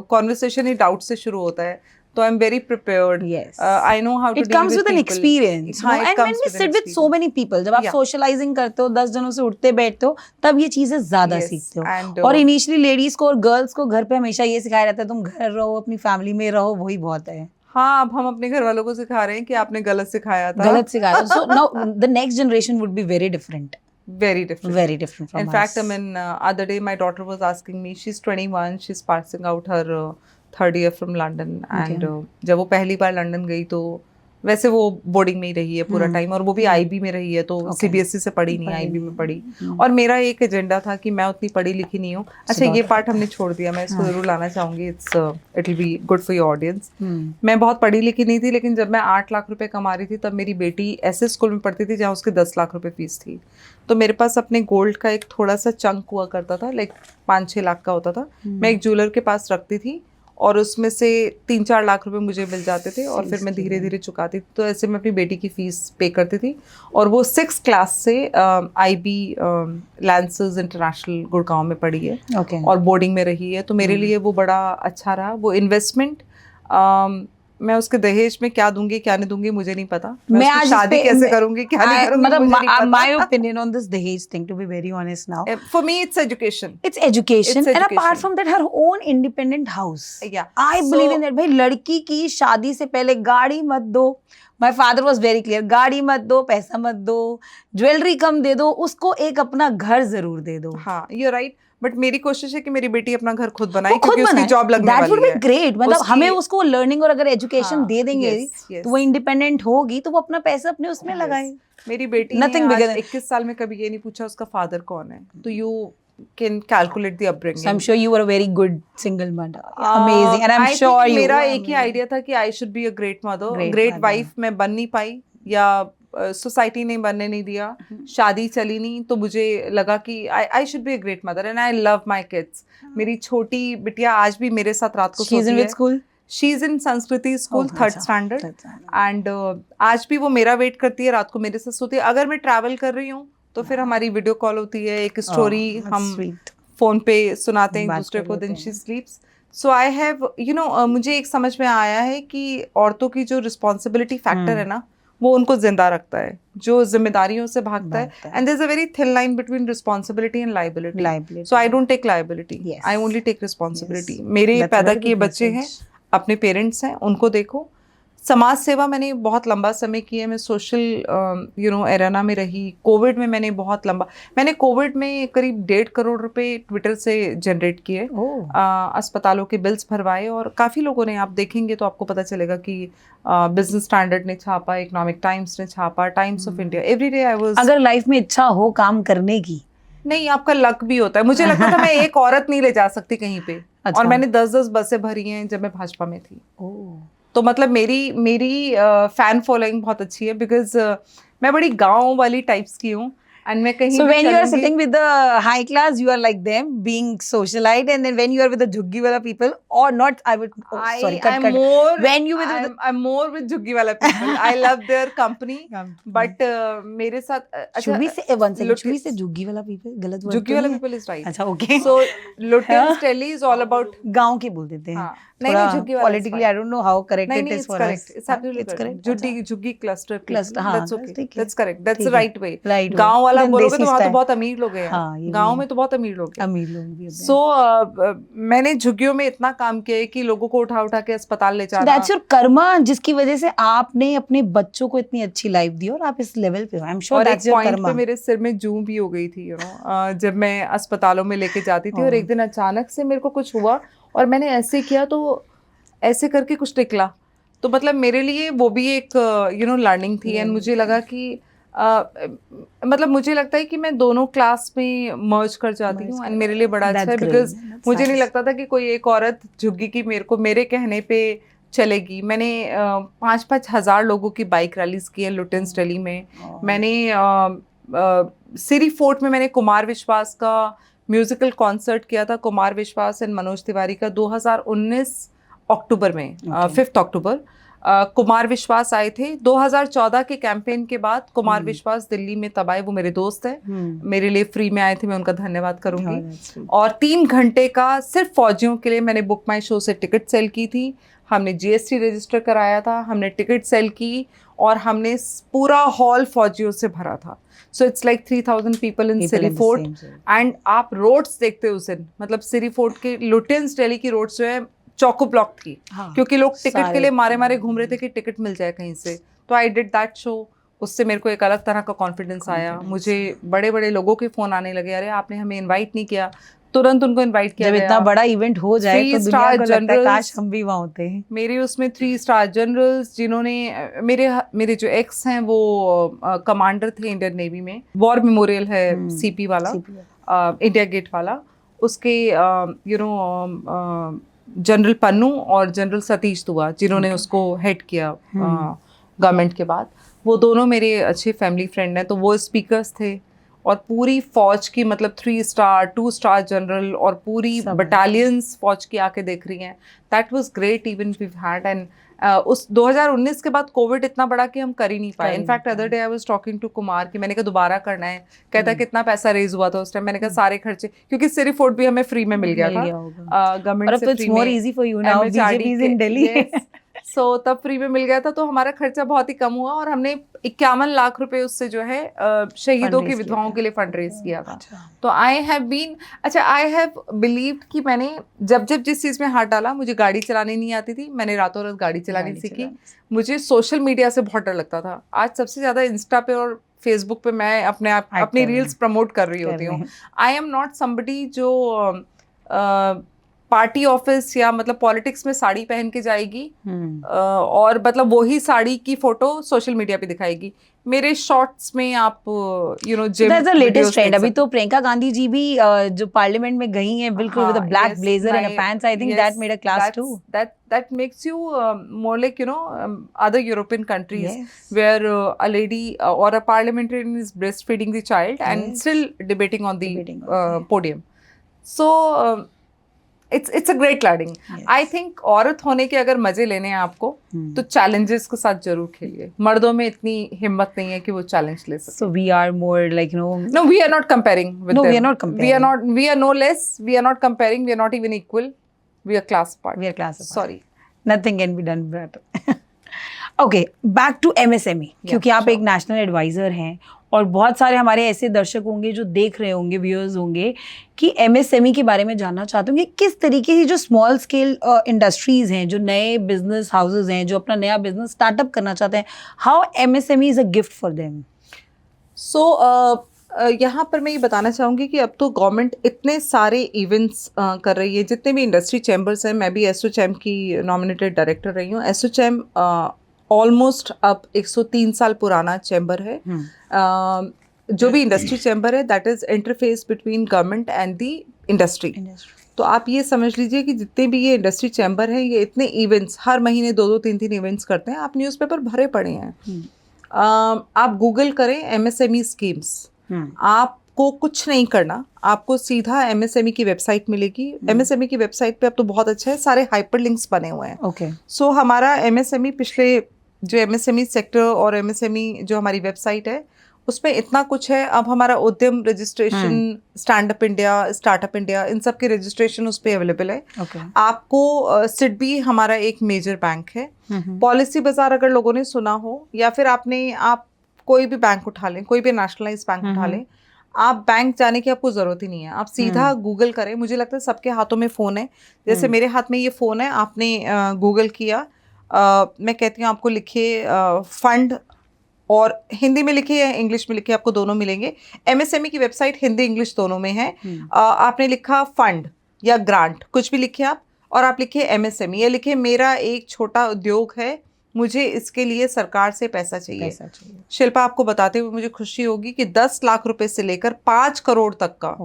कॉन्वर्सेशन ही डाउट से शुरू होता है, तो I am very prepared. I know how to deal with people. It comes with an experience. And when we sit with so many people, जब आप सोशलाइजिंग करते हो, 10 जनों से उठते बैठते हो, तब ये चीजें ज्यादा सीखते हो। और इनिशियली लेडीज को और गर्ल्स को घर पे हमेशा ये सिखाया जाता है, तुम घर रहो, अपनी फैमिली में रहो, वही बहुत है। हाँ, अब हम अपने घर वालों को सिखा रहे हैं कि आपने गलत सिखाया था। So now the next generation would be very different. Very different from in us. fact, I mean, other day my daughter was asking me, she's 21, she's passing out her 3rd year from London, and जब वो पहली बार London गई तो वैसे वो boarding में ही रही है पूरा टाइम, और वो भी IB में रही है, तो CBSE से पढ़ी नहीं, IB में पढ़ी। और मेरा एक एजेंडा था कि मैं उतनी पढ़ी लिखी नहीं हूँ। अच्छा, ये पार्ट हमने छोड़ दिया, मैं इसको जरूर लाना चाहूंगी, it will be good for your audience. मैं बहुत पढ़ी लिखी नहीं थी, लेकिन जब मैं 8 लाख रुपए कमा रही थी, तब मेरी बेटी ऐसे स्कूल में पढ़ती थी जहाँ उसके 10 लाख रुपए फीस थी। तो मेरे पास अपने गोल्ड का एक थोड़ा सा चंक हुआ करता था, लाइक 5-6 लाख का होता था। मैं एक ज्वेलर के पास रखती थी, और उसमें से 3-4 लाख रुपए मुझे मिल जाते थे, और फिर मैं धीरे धीरे चुकाती थी। तो ऐसे मैं अपनी बेटी की फीस पे करती थी, और वो 6th क्लास से IB लैंसर्स इंटरनेशनल गुड़गांव में पढ़ी है, और बोर्डिंग में रही है। तो मेरे लिए वो बड़ा अच्छा रहा, वो इन्वेस्टमेंट। मैं उसके दहेज में क्या दूंगी क्या नहीं दूंगी मुझे नहीं पता, मैं आज शादी कैसे करूंगी क्या नहीं करूंगी मुझे नहीं पता। My opinion on this dahej thing, to be very honest now, for me it's education, and apart from that, her own independent house. I believe in that. भाई, लड़की की शादी से पहले गाड़ी मत दो। My father was very clear, गाड़ी मत दो, पैसा मत दो, ज्वेलरी कम दे दो, उसको एक अपना घर जरूर दे दो। हाँ, you're right. बट मेरी कोशिश है कि मेरी बेटी अपना घर खुद बनाए, क्योंकि उसकी जॉब लगने वाली है। That would be great. मतलब हमें उसको लर्निंग और अगर एजुकेशन दे देंगे तो वो इंडिपेंडेंट होगी, तो वो अपना पैसा अपने उसमें लगाए। मेरी बेटी ने 21 साल में कभी ये नहीं पूछा उसका फादर कौन है, तो you can calculate the upbringing. So I'm sure you were a very good single mother. Amazing. And I'm sure you मेरा एक ही आइडिया था कि I should be a great mother, great wife मैं बन नहीं पाई, या सोसाइटी ने बनने नहीं दिया, शादी चली नहीं, तो मुझे लगा कि I should be a great mother and I love my kids. मेरी छोटी बिटिया आज भी मेरे साथ रात को सोती है। स्कूल शी इज इन संस्कृति स्कूल, 3rd स्टैंडर्ड, एंड आज भी वो मेरा वेट करती है, रात को मेरे साथ सोती है। अगर मैं ट्रैवल कर रही हूँ तो फिर हमारी वीडियो कॉल होती है, एक स्टोरी हम फोन पे सुनाते हैं एक दूसरे को, then she sleeps. So I have मुझे एक समझ में आया है कि औरतों की जो रिस्पॉन्सिबिलिटी फैक्टर है ना, वो उनको जिंदा रखता है, जो जिम्मेदारियों से भागता है। And there is a very thin line between responsibility and liability. So I don't take liability, I only take responsibility. मेरे पैदा किए बच्चे हैं, अपने पेरेंट्स हैं, उनको देखो। समाज सेवा मैंने बहुत लंबा समय की है, मैं सोशल एरेना में रही। कोविड में मैंने मैंने कोविड में करीब 1.5 करोड़ रुपए ट्विटर से जनरेट किए, अस्पतालों के बिल्स भरवाए, और काफ़ी लोगों ने, आप देखेंगे तो आपको पता चलेगा कि बिजनेस स्टैंडर्ड ने छापा, इकोनॉमिक टाइम्स ने छापा, times of India, every day I was. अगर लाइफ में इच्छा हो काम करने की, नहीं, आपका लक भी होता है। मुझे लगता था मैं एक औरत नहीं ले जा सकती कहीं पे। अच्छा। और मैंने 10-10 बसें भरी हैं जब मैं भाजपा में थी। तो मतलब मेरी फैन फॉलोइंग बहुत अच्छी है, बिकॉज मैं बड़ी गांव वाली टाइप्स की हूँ। एंड मैं कहीं so when you are sitting with the high class, you are like them, being socialite, and then when you are with the jhuggi wala people, or not, I would I'm more with jhuggi wala people. I love their company, but मेरे साथ should we say one second, should we say jhuggi wala people? गलत word jhuggi wala people is right. अच्छा, okay. So Lutyens Delhi is all about गांव के बोल देते हैं। नहीं, jhuggi wala politically I don't know how correct it is for us. It's absolutely correct. jhuggi cluster, हाँ, that's okay, that's correct, that's the right way. गांव वाला बोलोगे तो वहाँ तो बहुत अमीर लोग हैं। गांव में तो बहुत अमीर लोग हैं। सो मैंने झुग्गियों में इतना काम किया है कि लोगों को उठा उठा के अस्पताल ले जाना। That's your karma, जिसकी वजह से आपने अपने बच्चों को इतनी अच्छी लाइफ दी और आप इस लेवल पे हो। I'm sure that's your karma। पे मेरे सिर में जूं भी हो गई थी, जब मैं अस्पतालों में लेके जाती थी, और एक दिन अचानक से मेरे को कुछ हुआ और मैंने ऐसे किया तो ऐसे करके कुछ निकला। तो मतलब मेरे लिए वो भी एक लर्निंग थी। एंड मुझे लगा कि मतलब मुझे लगता है कि मैं दोनों क्लास में मर्ज कर जाती हूँ, एंड मेरे लिए बड़ा अच्छा है, बिकॉज मुझे नहीं लगता था कि कोई एक औरत झुग्गी की मेरे कहने पे चलेगी। मैंने 5-5 हज़ार लोगों की बाइक रैलीज की है लुटेंस दिल्ली में। मैंने सिरी फोर्ट में मैंने कुमार विश्वास का म्यूजिकल कॉन्सर्ट किया था, कुमार विश्वास एंड मनोज तिवारी का, 2019 अक्टूबर में, 5 अक्टूबर। कुमार विश्वास आए थे। 2014 के कैंपेन के बाद कुमार विश्वास दिल्ली में तब आए। वो मेरे दोस्त हैं, मेरे लिए फ्री में आए थे, मैं उनका धन्यवाद करूंगी। और 3 घंटे का सिर्फ फौजियों के लिए मैंने बुक माई शो से टिकट सेल की थी। हमने GST रजिस्टर कराया था, हमने टिकट सेल की, और हमने पूरा हॉल फौजियों से भरा था। So it's like 3000 people in Siri Fort. And आप रोड्स देखते हो उस दिन, मतलब सिरी फोर्ट के, लुटेंस दिल्ली की रोड्स जो है चौको ब्लॉक थी, क्योंकि लोग टिकट के लिए मारे घूम रहे थे कि टिकट मिल जाए कहीं से। तो आई डिड दैट शो। उससे मेरे को एक अलग तरह का कॉन्फिडेंस आया। मुझे बड़े बड़े लोगों के फोन आने लगे, अरे आपने हमें इनवाइट नहीं किया। तुरंत उनको इनवाइट किया। जब इतना बड़ा इवेंट हो जाए तो दुनिया को लगता है काश हम भी वहाँ होते हैं। मेरे उसमें 3 स्टार जनरल्स, जिन्होंने मेरे जो एक्स हैं वो कमांडर थे इंडियन नेवी में। वॉर मेमोरियल है CP वाला, इंडिया गेट वाला, उसके जनरल पन्नू और जनरल सतीश दुआ, जिन्होंने उसको हेड किया गवर्नमेंट के बाद, वो दोनों मेरे अच्छे फैमिली फ्रेंड हैं। तो वो स्पीकर्स थे, और पूरी फौज की, मतलब 3 स्टार 2 स्टार जनरल और पूरी बटालियंस फौज की आके देख रही हैं। That was great event we had. And उस 2019 के बाद कोविड इतना बड़ा कि हम कर ही नहीं पाए। In fact other day I was talking to Kumar कि मैंने कहा दोबारा करना है। कहता कितना पैसा रेज हुआ था उस टाइम। मैंने कहा सारे खर्चे, क्योंकि सिरी फोर्ट भी हमें फ्री में मिल गया था गवर्नमेंट से, फ्री में। सो तब फ्री में मिल गया था, तो हमारा खर्चा बहुत ही कम हुआ, और हमने 51 लाख रुपए उससे जो है शहीदों की विधवाओं के लिए फंड रेज किया था। तो आई हैव बिलीव्ड कि मैंने जब जिस चीज़ में हाथ डाला, मुझे गाड़ी चलानी नहीं आती थी, मैंने रातों रात गाड़ी चलानी सीखी। मुझे सोशल मीडिया से बहुत डर लगता था। आज सबसे ज़्यादा इंस्टा पे और फेसबुक पे मैं अपनी रील्स प्रमोट कर रही होती हूँ। आई एम नॉट समबडी जो पार्टी ऑफिस या मतलब पॉलिटिक्स में साड़ी पहन के जाएगी और मतलब वही साड़ी की फोटो सोशल मीडिया पे दिखाएगी। मेरे शॉर्ट्स में आप gym that's the latest trend. अभी तो प्रियंका गांधी जी भी जो पार्लियामेंट में गई हैं बिल्कुल with a black blazer and a pants. I think that made a class too. That makes you more like other European countries where a lady or a parliamentarian is breastfeeding the child and still debating on the podium. So it's a great learning. I think औरत होने के अगर मजे लेने हैं आपको तो challenges के साथ जरूर खेलिए। मर्दों में इतनी हिम्मत नहीं है कि वो चैलेंज ले सके। So we are more like no, we are not comparing with them. No, we are not comparing. We are no less. We are not comparing. We are not even equal. We are class apart. We are class apart. Sorry. Nothing can be done better. Okay, back to MSME. क्योंकि आप एक national adviser हैं और बहुत सारे हमारे ऐसे दर्शक होंगे जो देख रहे होंगे, व्यूअर्स होंगे कि MSME के बारे में जानना चाहते होंगे किस तरीके की जो स्मॉल स्केल इंडस्ट्रीज हैं, जो नए बिजनेस हाउसेज हैं, जो अपना नया बिजनेस स्टार्टअप करना चाहते हैं, how MSME is a gift for them. So यहाँ पर मैं ये बताना चाहूँगी कि अब तो गवर्नमेंट इतने सारे इवेंट्स कर रही है। जितने भी इंडस्ट्री चैम्बर्स हैं, मैं भी एसोचैम की नॉमिनेटेड डायरेक्टर रही हूँ। एसोचैम ऑलमोस्ट अब 103 साल पुराना चैम्बर है। जो भी इंडस्ट्री चैम्बर है that is interface between government and the industry. तो आप ये समझ लीजिए कि जितने भी ये इंडस्ट्री चैम्बर हैं ये इतने इवेंट्स हर महीने 2-2, 3-3 इवेंट्स करते हैं। आप न्यूज़पेपर भरे पड़े हैं। आप गूगल करें MSME स्कीम्स, आपको कुछ नहीं करना, आपको सीधा MSME की वेबसाइट मिलेगी। MSME की वेबसाइट पे अब तो बहुत अच्छा है, सारे हाइपर लिंक्स बने हुए हैं। ओके, सो हमारा MSME पिछले जो MSME सेक्टर और MSME जो हमारी वेबसाइट है उसमें इतना कुछ है। अब हमारा Udyam registration, standup India, startup India, इन सब के रजिस्ट्रेशन उस पर अवेलेबल है। आपको सिडबी हमारा एक मेजर बैंक है। पॉलिसी बाजार अगर लोगों ने सुना हो या फिर आप कोई भी बैंक उठा लें, कोई भी नेशनलाइज बैंक उठा लें, आप बैंक जाने की आपको ज़रूरत ही नहीं है। आप सीधा गूगल करें। मुझे लगता है सबके हाथों में फ़ोन है, जैसे मेरे हाथ में ये फ़ोन है। आपने गूगल किया, मैं कहती हूँ आपको लिखिए फंड, और हिंदी में लिखिए या इंग्लिश में लिखिए, आपको दोनों मिलेंगे। MSME की वेबसाइट हिंदी इंग्लिश दोनों में है। आपने लिखा फंड या ग्रांट, कुछ भी लिखिए आप, और आप लिखिए MSME या लिखिए मेरा एक छोटा उद्योग है, मुझे इसके लिए सरकार से पैसा चाहिए। शिल्पा, आपको बताते हुए मुझे खुशी होगी कि 10 लाख रुपए से लेकर 5 करोड़ तक का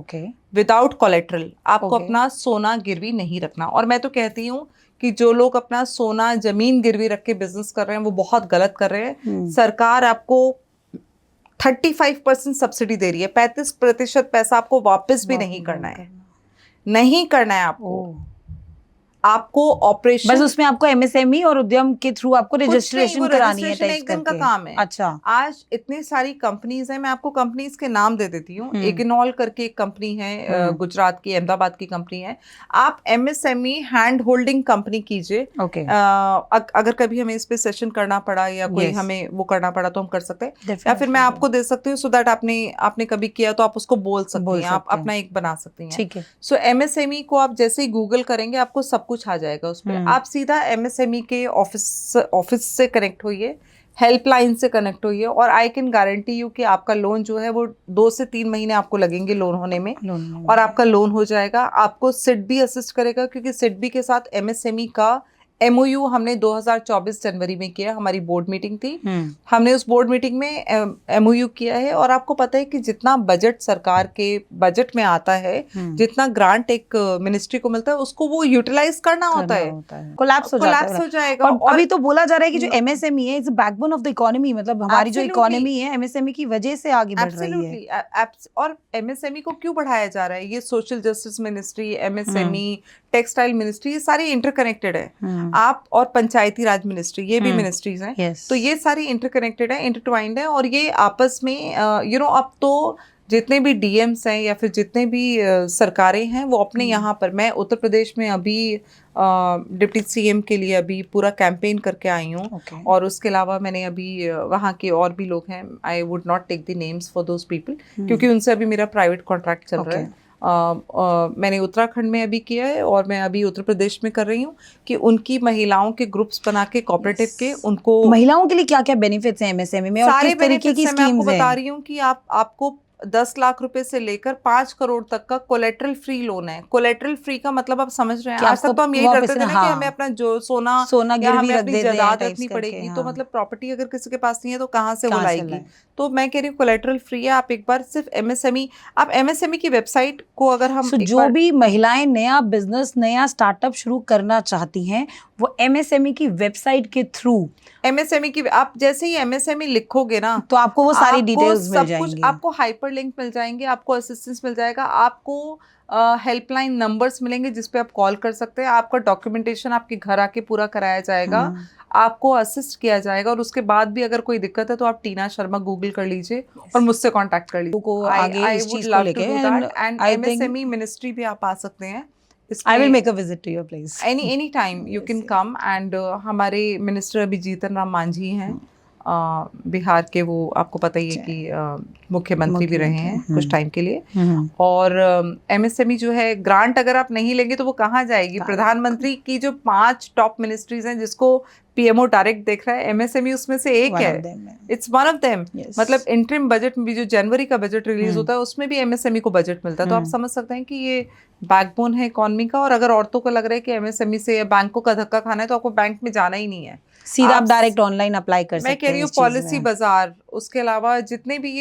विदाउट कोलेट्रल आपको अपना सोना गिरवी नहीं रखना। और मैं तो कहती हूँ कि जो लोग अपना सोना जमीन गिरवी रख के बिजनेस कर रहे हैं वो बहुत गलत कर रहे हैं। सरकार आपको 35% सब्सिडी दे रही है, 35% पैसा आपको वापस भी नहीं करना है, नहीं करना है आपको ऑपरेशन, बस उसमें आपको MSME और उद्यम के थ्रू आपको रजिस्ट्रेशन करानी है। एक दिन का काम है। अच्छा, आज इतनी सारी कंपनीज हैं, मैं आपको कंपनीज के नाम दे देती हूँ। इग्नॉल करके एक कंपनी है, गुजरात की, अहमदाबाद की कंपनी है। आप MSME हैंड होल्डिंग कंपनी कीजिए। अगर कभी हमें इस पे सेशन करना पड़ा या कोई हमें वो करना पड़ा तो हम कर सकते हैं, या फिर मैं आपको दे सकती हूँ, सो दैट आपने कभी किया तो आप उसको बोल सकते हैं, आप अपना एक बना सकती हैं। ठीक है। सो MSME को आप जैसे ही गूगल करेंगे आपको सब कुछ आ जाएगा उस पर। आप सीधा MSME के ऑफिस से कनेक्ट होइए, हेल्पलाइन से कनेक्ट होइए, और आई कैन गारंटी यू कि आपका लोन जो है वो 2 से 3 महीने आपको लगेंगे लोन होने में, और आपका लोन हो जाएगा। आपको सिडबी असिस्ट करेगा, क्योंकि सिडबी के साथ MSME का MOU हमने 2024 जनवरी में किया। हमारी बोर्ड मीटिंग थी, हमने उस बोर्ड मीटिंग में MOU किया है। और आपको पता है कि जितना बजट सरकार के बजट में आता है, जितना ग्रांट एक मिनिस्ट्री को मिलता है, उसको वो यूटिलाइज करना होता है। कोलैप्स हो जाएगा। और अभी तो बोला जा रहा है कि जो MSME है is backbone of the economy, मतलब हमारी जो इकोनॉमी है MSME की वजह से आगे बढ़ रही है। और MSME को क्यों बढ़ाया जा रहा है? ये social justice ministry, MSME, textile ministry, ये सारी इंटरकनेक्टेड है। आप और पंचायती राज मिनिस्ट्री, ये भी मिनिस्ट्रीज हैं। तो ये सारी इंटरकनेक्टेड है, इंटरट्वाइंड है, और ये आपस में अब तो जितने भी DMs हैं या फिर जितने भी सरकारें हैं वो अपने यहाँ पर, मैं उत्तर प्रदेश में अभी डिप्टी CM के लिए अभी पूरा कैंपेन करके आई हूँ। और उसके अलावा मैंने अभी वहाँ के और भी लोग हैं, I would not take the names for those people, क्योंकि उनसे अभी मेरा प्राइवेट कॉन्ट्रैक्ट चल रहा है। मैंने उत्तराखंड में अभी किया है, और मैं अभी उत्तर प्रदेश में कर रही हूँ कि उनकी महिलाओं के ग्रुप्स बना के कोऑपरेटिव के, उनको महिलाओं के लिए क्या क्या बेनिफिट्स हैं MSME में और किस तरीके की स्कीम्स हैं? मैं आपको बता रही हूँ कि आपको 10 लाख रुपए से लेकर 5 करोड़ तक का कोलेटरल फ्री लोन है। कोलेटरल फ्री का मतलब आप समझ रहे हैं, कि आज तक आपको तो हम यही वापस करते थे ना हाँ, कि हमें अपना जो सोना सोना या गिरवी हमें रख अपनी देते हैं जायदाद टाइप्स रखनी करके, पड़ेगी, तो हाँ। मतलब प्रॉपर्टी अगर किसी के पास नहीं है तो कहाँ से वो कहाँ से लाएगी। लाए? तो मैं कह रही हूँ कोलेटरल फ्री है। आप एक बार सिर्फ एमएसएमई, आप एमएसएमई की वेबसाइट को अगर हम सो एक जो बार, भी महिलाएं नया बिजनेस नया स्टार्टअप शुरू करना चाहती हैं वो एमएसएमई की वेबसाइट के थ्रू, एमएसएमई की आप जैसे ही एमएसएमई लिखोगे ना, तो आपको वो सारी आपको डिटेल्स मिल सब कुछ, जाएंगी। आपको हाइपर लिंक मिल जाएंगे, आपको असिस्टेंस मिल जाएगा, आपको हेल्पलाइन नंबर्स मिलेंगे जिस पे आप कॉल कर सकते हैं, आपका डॉक्यूमेंटेशन आपके घर आके पूरा कराया जाएगा, आपको असिस्ट किया जाएगा। और उसके बाद भी अगर कोई दिक्कत है तो आप टीना शर्मा गूगल कर लीजिए और मुझसे कांटेक्ट कर लीजिए। को आगे आई इस वुड चीज को लव टू लेके do that. And I think MSME ministry भी आप आ सकते हैं। I will make a visit to your place any time you can come. And हमारे मिनिस्टर अभी जीतन राम मांझी हैं, बिहार के, वो आपको पता ही है कि मुख्यमंत्री भी रहे हैं कुछ टाइम के लिए। और एमएसएमई जो है, ग्रांट अगर आप नहीं लेंगे तो वो कहाँ जाएगी। प्रधानमंत्री की जो 5 टॉप मिनिस्ट्रीज हैं जिसको पीएमओ डायरेक्ट देख रहा है, एमएसएमई उसमें से एक है। It's one of them. मतलब इंटरिम बजट में भी जो जनवरी का बजट रिलीज होता है उसमें भी एमएसएमई को बजट मिलता है। तो आप समझ सकते हैं कि ये बैकबोन है इकोनॉमी का। और अगर औरतों को लग रहा है कि एमएसएमई से या बैंकों का धक्का खाना है तो आपको बैंक में जाना ही नहीं है, सीधा आप डायरेक्ट ऑनलाइन अप्लाई कर सकते हैं। मैं कह रही हूँ पॉलिसी बाजार, उसके अलावा जितनी भी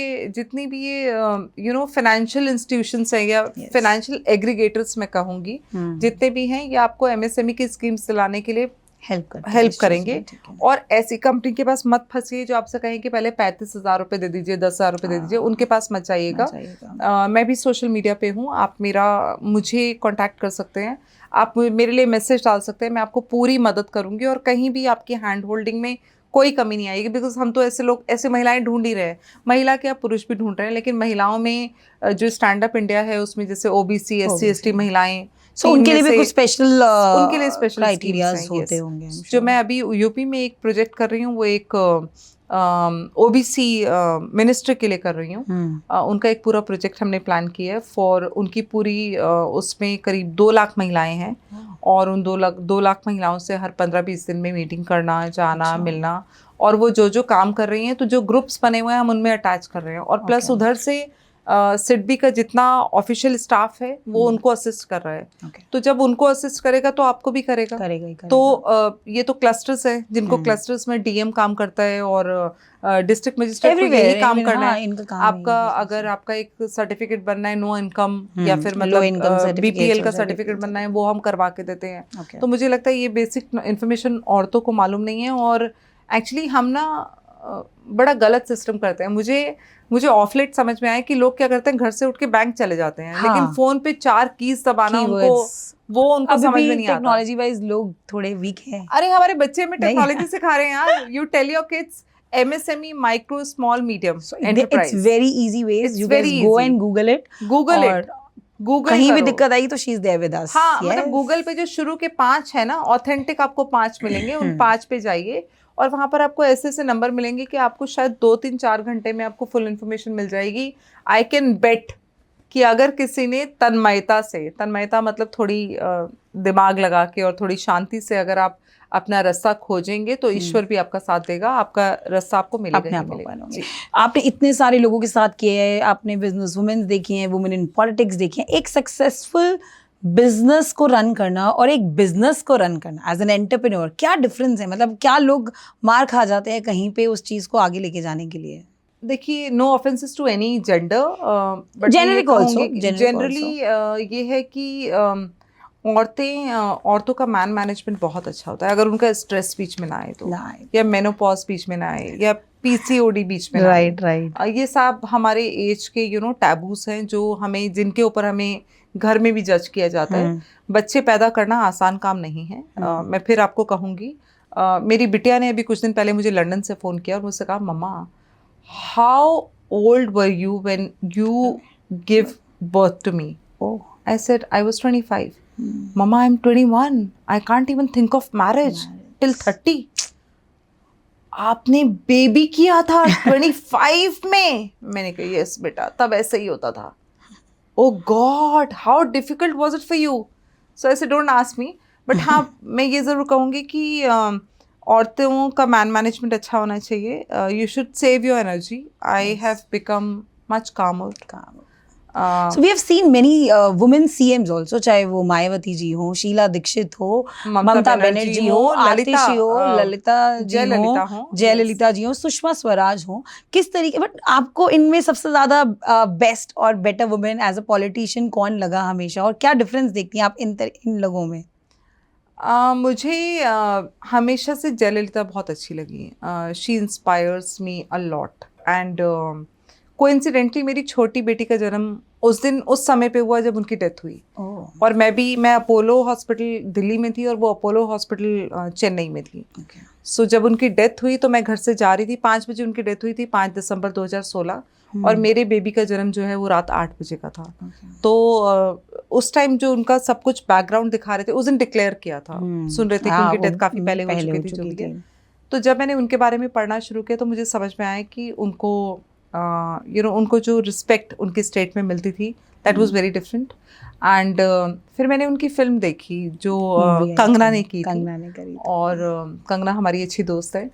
ये यू नो फाइनेंशियल इंस्टीट्यूशंस हैं या फाइनेंशियल एग्रीगेटर्स मैं कहूँगी, जितने भी हैं, ये आपको एमएसएमई की स्कीम्स दिलाने के लिए हेल्प करेंगे। और ऐसी कंपनी के पास मत फंसिए जो आपसे कहें कि पहले 35,000 रुपए दे दीजिए, 10,000 रुपए दे दीजिए, उनके पास मत जाइएगा। मैं भी सोशल मीडिया पे हूँ, आप मुझे कांटेक्ट कर सकते हैं, आप मेरे लिए मैसेज डाल सकते हैं, मैं आपको पूरी मदद करूंगी और कहीं भी आपकी हैंड होल्डिंग में कोई कमी नहीं आएगी। बिकॉज हम तो ऐसे महिलाएं ढूंढ ही रहे हैं, महिला क्या पुरुष भी ढूंढ रहे हैं, लेकिन महिलाओं में जो स्टैंड अप इंडिया है उसमें जैसे ओबीसी SC ST महिलाएं, सो उनके लिए भी कुछ स्पेशल उनके लिए स्पेशल क्राइटेरियाज होते होंगे। जो मैं अभी यूपी में एक प्रोजेक्ट कर रही हूँ, वो एक ओबीसी मिनिस्टर के लिए कर रही हूँ। उनका एक पूरा प्रोजेक्ट हमने प्लान किया है फॉर उनकी पूरी उसमें करीब 2 लाख महिलाएं हैं और उन 2 लाख महिलाओं से हर 15-20 दिन में मीटिंग करना, जाना, मिलना। और वो जो काम कर रही हैं, तो जो ग्रुप्स बने हुए हैं हम उनमें अटैच कर रहे हैं। और प्लस उधर से सिडबी का जितना ऑफिशियल स्टाफ है वो उनको असिस्ट कर रहा है। तो जब उनको असिस्ट करेगा तो आपको भी करेगा। तो ये तो क्लस्टर्स है जिनको क्लस्टर्स में डीएम काम करता है और डिस्ट्रिक्ट मजिस्ट्रेट को यही काम करना है। आपका अगर आपका एक सर्टिफिकेट बनना है नो इनकम या फिर मतलब बीपीएल का सर्टिफिकेट बनना है, वो हम करवा के देते हैं। तो मुझे लगता है ये बेसिक इन्फॉर्मेशन औरतों को मालूम नहीं है। और एक्चुअली हम ना बड़ा गलत सिस्टम करते हैं। मुझे ऑफ लेट समझ में आया कि लोग क्या करते हैं, घर से उठ के बैंक चले जाते हैं, लेकिन फोन पे 4 कीज दबाना उनको समझ में नहीं आता। टेक्नोलॉजी वाइज लोग थोड़े वीक हैं। अरे हमारे बच्चे में टेक्नोलॉजी सिखा रहे हैं यार। You tell your kids MSME, micro, small, medium enterprise. It's very easy ways. You guys go and Google it. Google कहीं भी दिक्कत आई तो she is there with us. हाँ, मतलब गूगल पे जो शुरू के 5 है ना, ऑथेंटिक आपको 5 मिलेंगे, उन 5 पे जाइए और वहाँ पर आपको ऐसे नंबर मिलेंगे कि आपको शायद 2-3-4 घंटे में आपको फुल इन्फॉर्मेशन मिल जाएगी। आई कैन बेट कि अगर किसी ने तन्मयता मतलब थोड़ी दिमाग लगा के और थोड़ी शांति से अगर आप अपना रास्ता खोजेंगे तो ईश्वर भी आपका साथ देगा, आपका रास्ता आपको मिलेगा ही मिलेगा। आपने इतने सारे लोगों के साथ किए हैं, आपने बिजनेस वुमेन देखी हैं, वुमेन इन पॉलिटिक्स देखी हैं। एक सक्सेसफुल बिजनेस को रन करना और एक बिजनेस को रन करना एज एन एंटरप्रेन्योर, क्या डिफरेंस है? मतलब क्या लोग मार खा जाते हैं कहीं पे उस चीज को आगे लेके जाने के लिए? देखिए, no offences to any gender, but generally ये है कि औरतों का मैनेजमेंट बहुत अच्छा होता है अगर उनका स्ट्रेस बीच में ना आए तो, या मेनोपॉज बीच में ना आए, या PCOD बीच में ना आए। ये सब हमारे एज के टैबूस हैं जो जिनके ऊपर हमें घर में भी जज किया जाता है। बच्चे पैदा करना आसान काम नहीं है। मैं फिर आपको कहूँगी, मेरी बिटिया ने अभी कुछ दिन पहले मुझे लंदन से फ़ोन किया और मुझसे कहा, mamma how old were you when you give birth to me? I said I was 25. Mama, I'm 21. I can't even think of marriage till 30. आपने बेबी किया था 25 में? मैंने कहा यस बेटा, तब ऐसे ही होता था। Oh God, how difficult was it for you? So I said don't ask me. But हाँ, मैं ये ज़रूर कहूँगी कि औरतों का मैनेजमेंट अच्छा होना चाहिए। You should save your energy. I have become much calmer. So we have seen many women CMs also, चाहे वो मायावती जी हो, शीला दीक्षित हो, ममता बनर्जी हो, आतिशी हो, ललिता जी हो, जयललिता जी हो, सुषमा स्वराज हो, किस तरीके, बट आपको इनमें सबसे ज्यादा बेस्ट और better women as a politician कौन लगा हमेशा, और क्या डिफरेंस देखती हैं आप इन लोगों में? मुझे हमेशा से जयललिता बहुत अच्छी लगी. She inspires me a lot. And coincidentally मेरी छोटी बेटी का जन्म उस समय पे हुआ जब उनकी डेथ हुई. और मैं अपोलो हॉस्पिटल दिल्ली में थी और वो अपोलो हॉस्पिटल चेन्नई में थी. सो जब उनकी डेथ हुई तो मैं घर से जा रही थी. 5 बजे उनकी डेथ हुई थी, 5 दिसंबर 2016. और मेरे बेबी का जन्म जो है वो रात 8 बजे का था. तो उस टाइम जो उनका सब कुछ बैकग्राउंड दिखा रहे थे, उस दिन डिक्लेयर किया था. सुन रहे थे कि उनकी डेथ काफ़ी पहले हो चुकी थी, जो भी है. तो जब मैंने उनके बारे में पढ़ना शुरू किया तो मुझे समझ में आया कि उनको उनको जो रिस्पेक्ट उनके स्टेट में मिलती थी, that was very different. And फिर मैंने उनकी फिल्म देखी जो कंगना ने की थी. और कंगना हमारी अच्छी दोस्त है.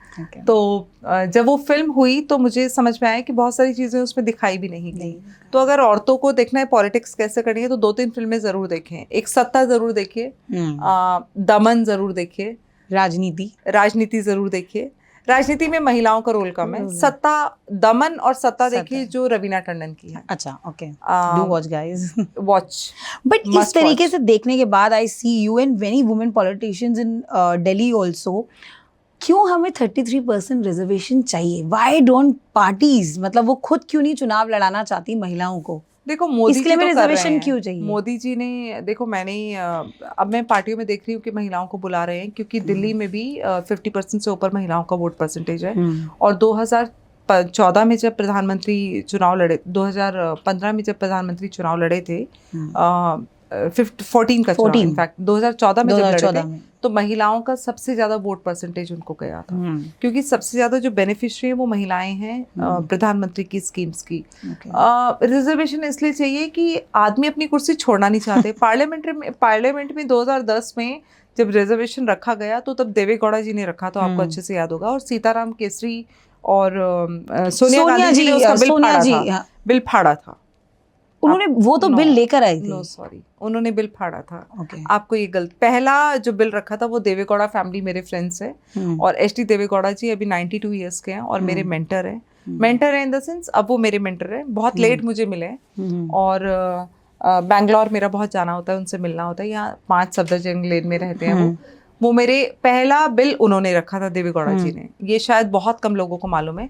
तो जब वो फिल्म हुई तो मुझे समझ में आया कि बहुत सारी चीज़ें उसमें दिखाई भी नहीं गई. तो अगर औरतों को देखना है पॉलिटिक्स कैसे करनी है तो 2-3 फिल्में ज़रूर देखें. एक सत्ता ज़रूर देखिए, दमन ज़रूर देखिए, राजनीति ज़रूर देखिए. राजनीति में महिलाओं का रोल कम है. सत्ता, दमन और सत्ता देखिए जो रवीना टंडन की है. अच्छा, okay, do watch guys, watch. But इस तरीके से देखने के बाद I see you and many women politicians in Delhi also. क्यों हमें 33% रिजर्वेशन चाहिए? व्हाई डोंट पार्टीज, मतलब वो खुद क्यों नहीं चुनाव लड़ाना चाहती महिलाओं को? देखो मोदी जी तो रिजर्वेशन क्यों चाहिए? मोदी जी ने, देखो अब मैं पार्टियों में देख रही हूँ कि महिलाओं को बुला रहे हैं, क्योंकि दिल्ली में भी 50% से ऊपर महिलाओं का वोट परसेंटेज है. और 2014 में जब प्रधानमंत्री चुनाव लड़े, 2015 में जब प्रधानमंत्री चुनाव लड़े थे, 14 का चुनाव, इनफैक्ट 2014 में जब लड़े थे, तो महिलाओं का सबसे ज्यादा वोट परसेंटेज उनको गया था. क्योंकि सबसे ज्यादा जो बेनिफिशियरी है वो महिलाएं हैं प्रधानमंत्री की स्कीम्स की. रिजर्वेशन इसलिए चाहिए कि आदमी अपनी कुर्सी छोड़ना नहीं चाहते. पार्लियामेंट में 2010 में जब रिजर्वेशन रखा गया तो तब देवेगौड़ा जी ने रखा था, आपको अच्छे से याद होगा. और सीताराम केसरी और सोनिया गांधी जी ने उसका बिल फाड़ा था. उन्होंने वो तो बिल लेकर आई थी. नो सॉरी, उन्होंने बिल फाड़ा था. आपको ये गलत, पहला जो बिल रखा था वो देवेगौड़ा फैमिली मेरे फ्रेंड्स है. और एच डी देवेगौड़ा जी अभी 92 ईयर्स के हैं और मेरे मेंटर है. मेंटर है इन द सेंस, अब वो मेरे मेंटर है. बहुत लेट मुझे मिले. और बैंगलोर मेरा बहुत जाना होता है, उनसे मिलना होता है. यहाँ 5 सफदरजंग लेन में रहते हैं वो मेरे पहला बिल उन्होंने रखा था, देवेगौड़ा जी ने. ये शायद बहुत कम लोगों को मालूम है.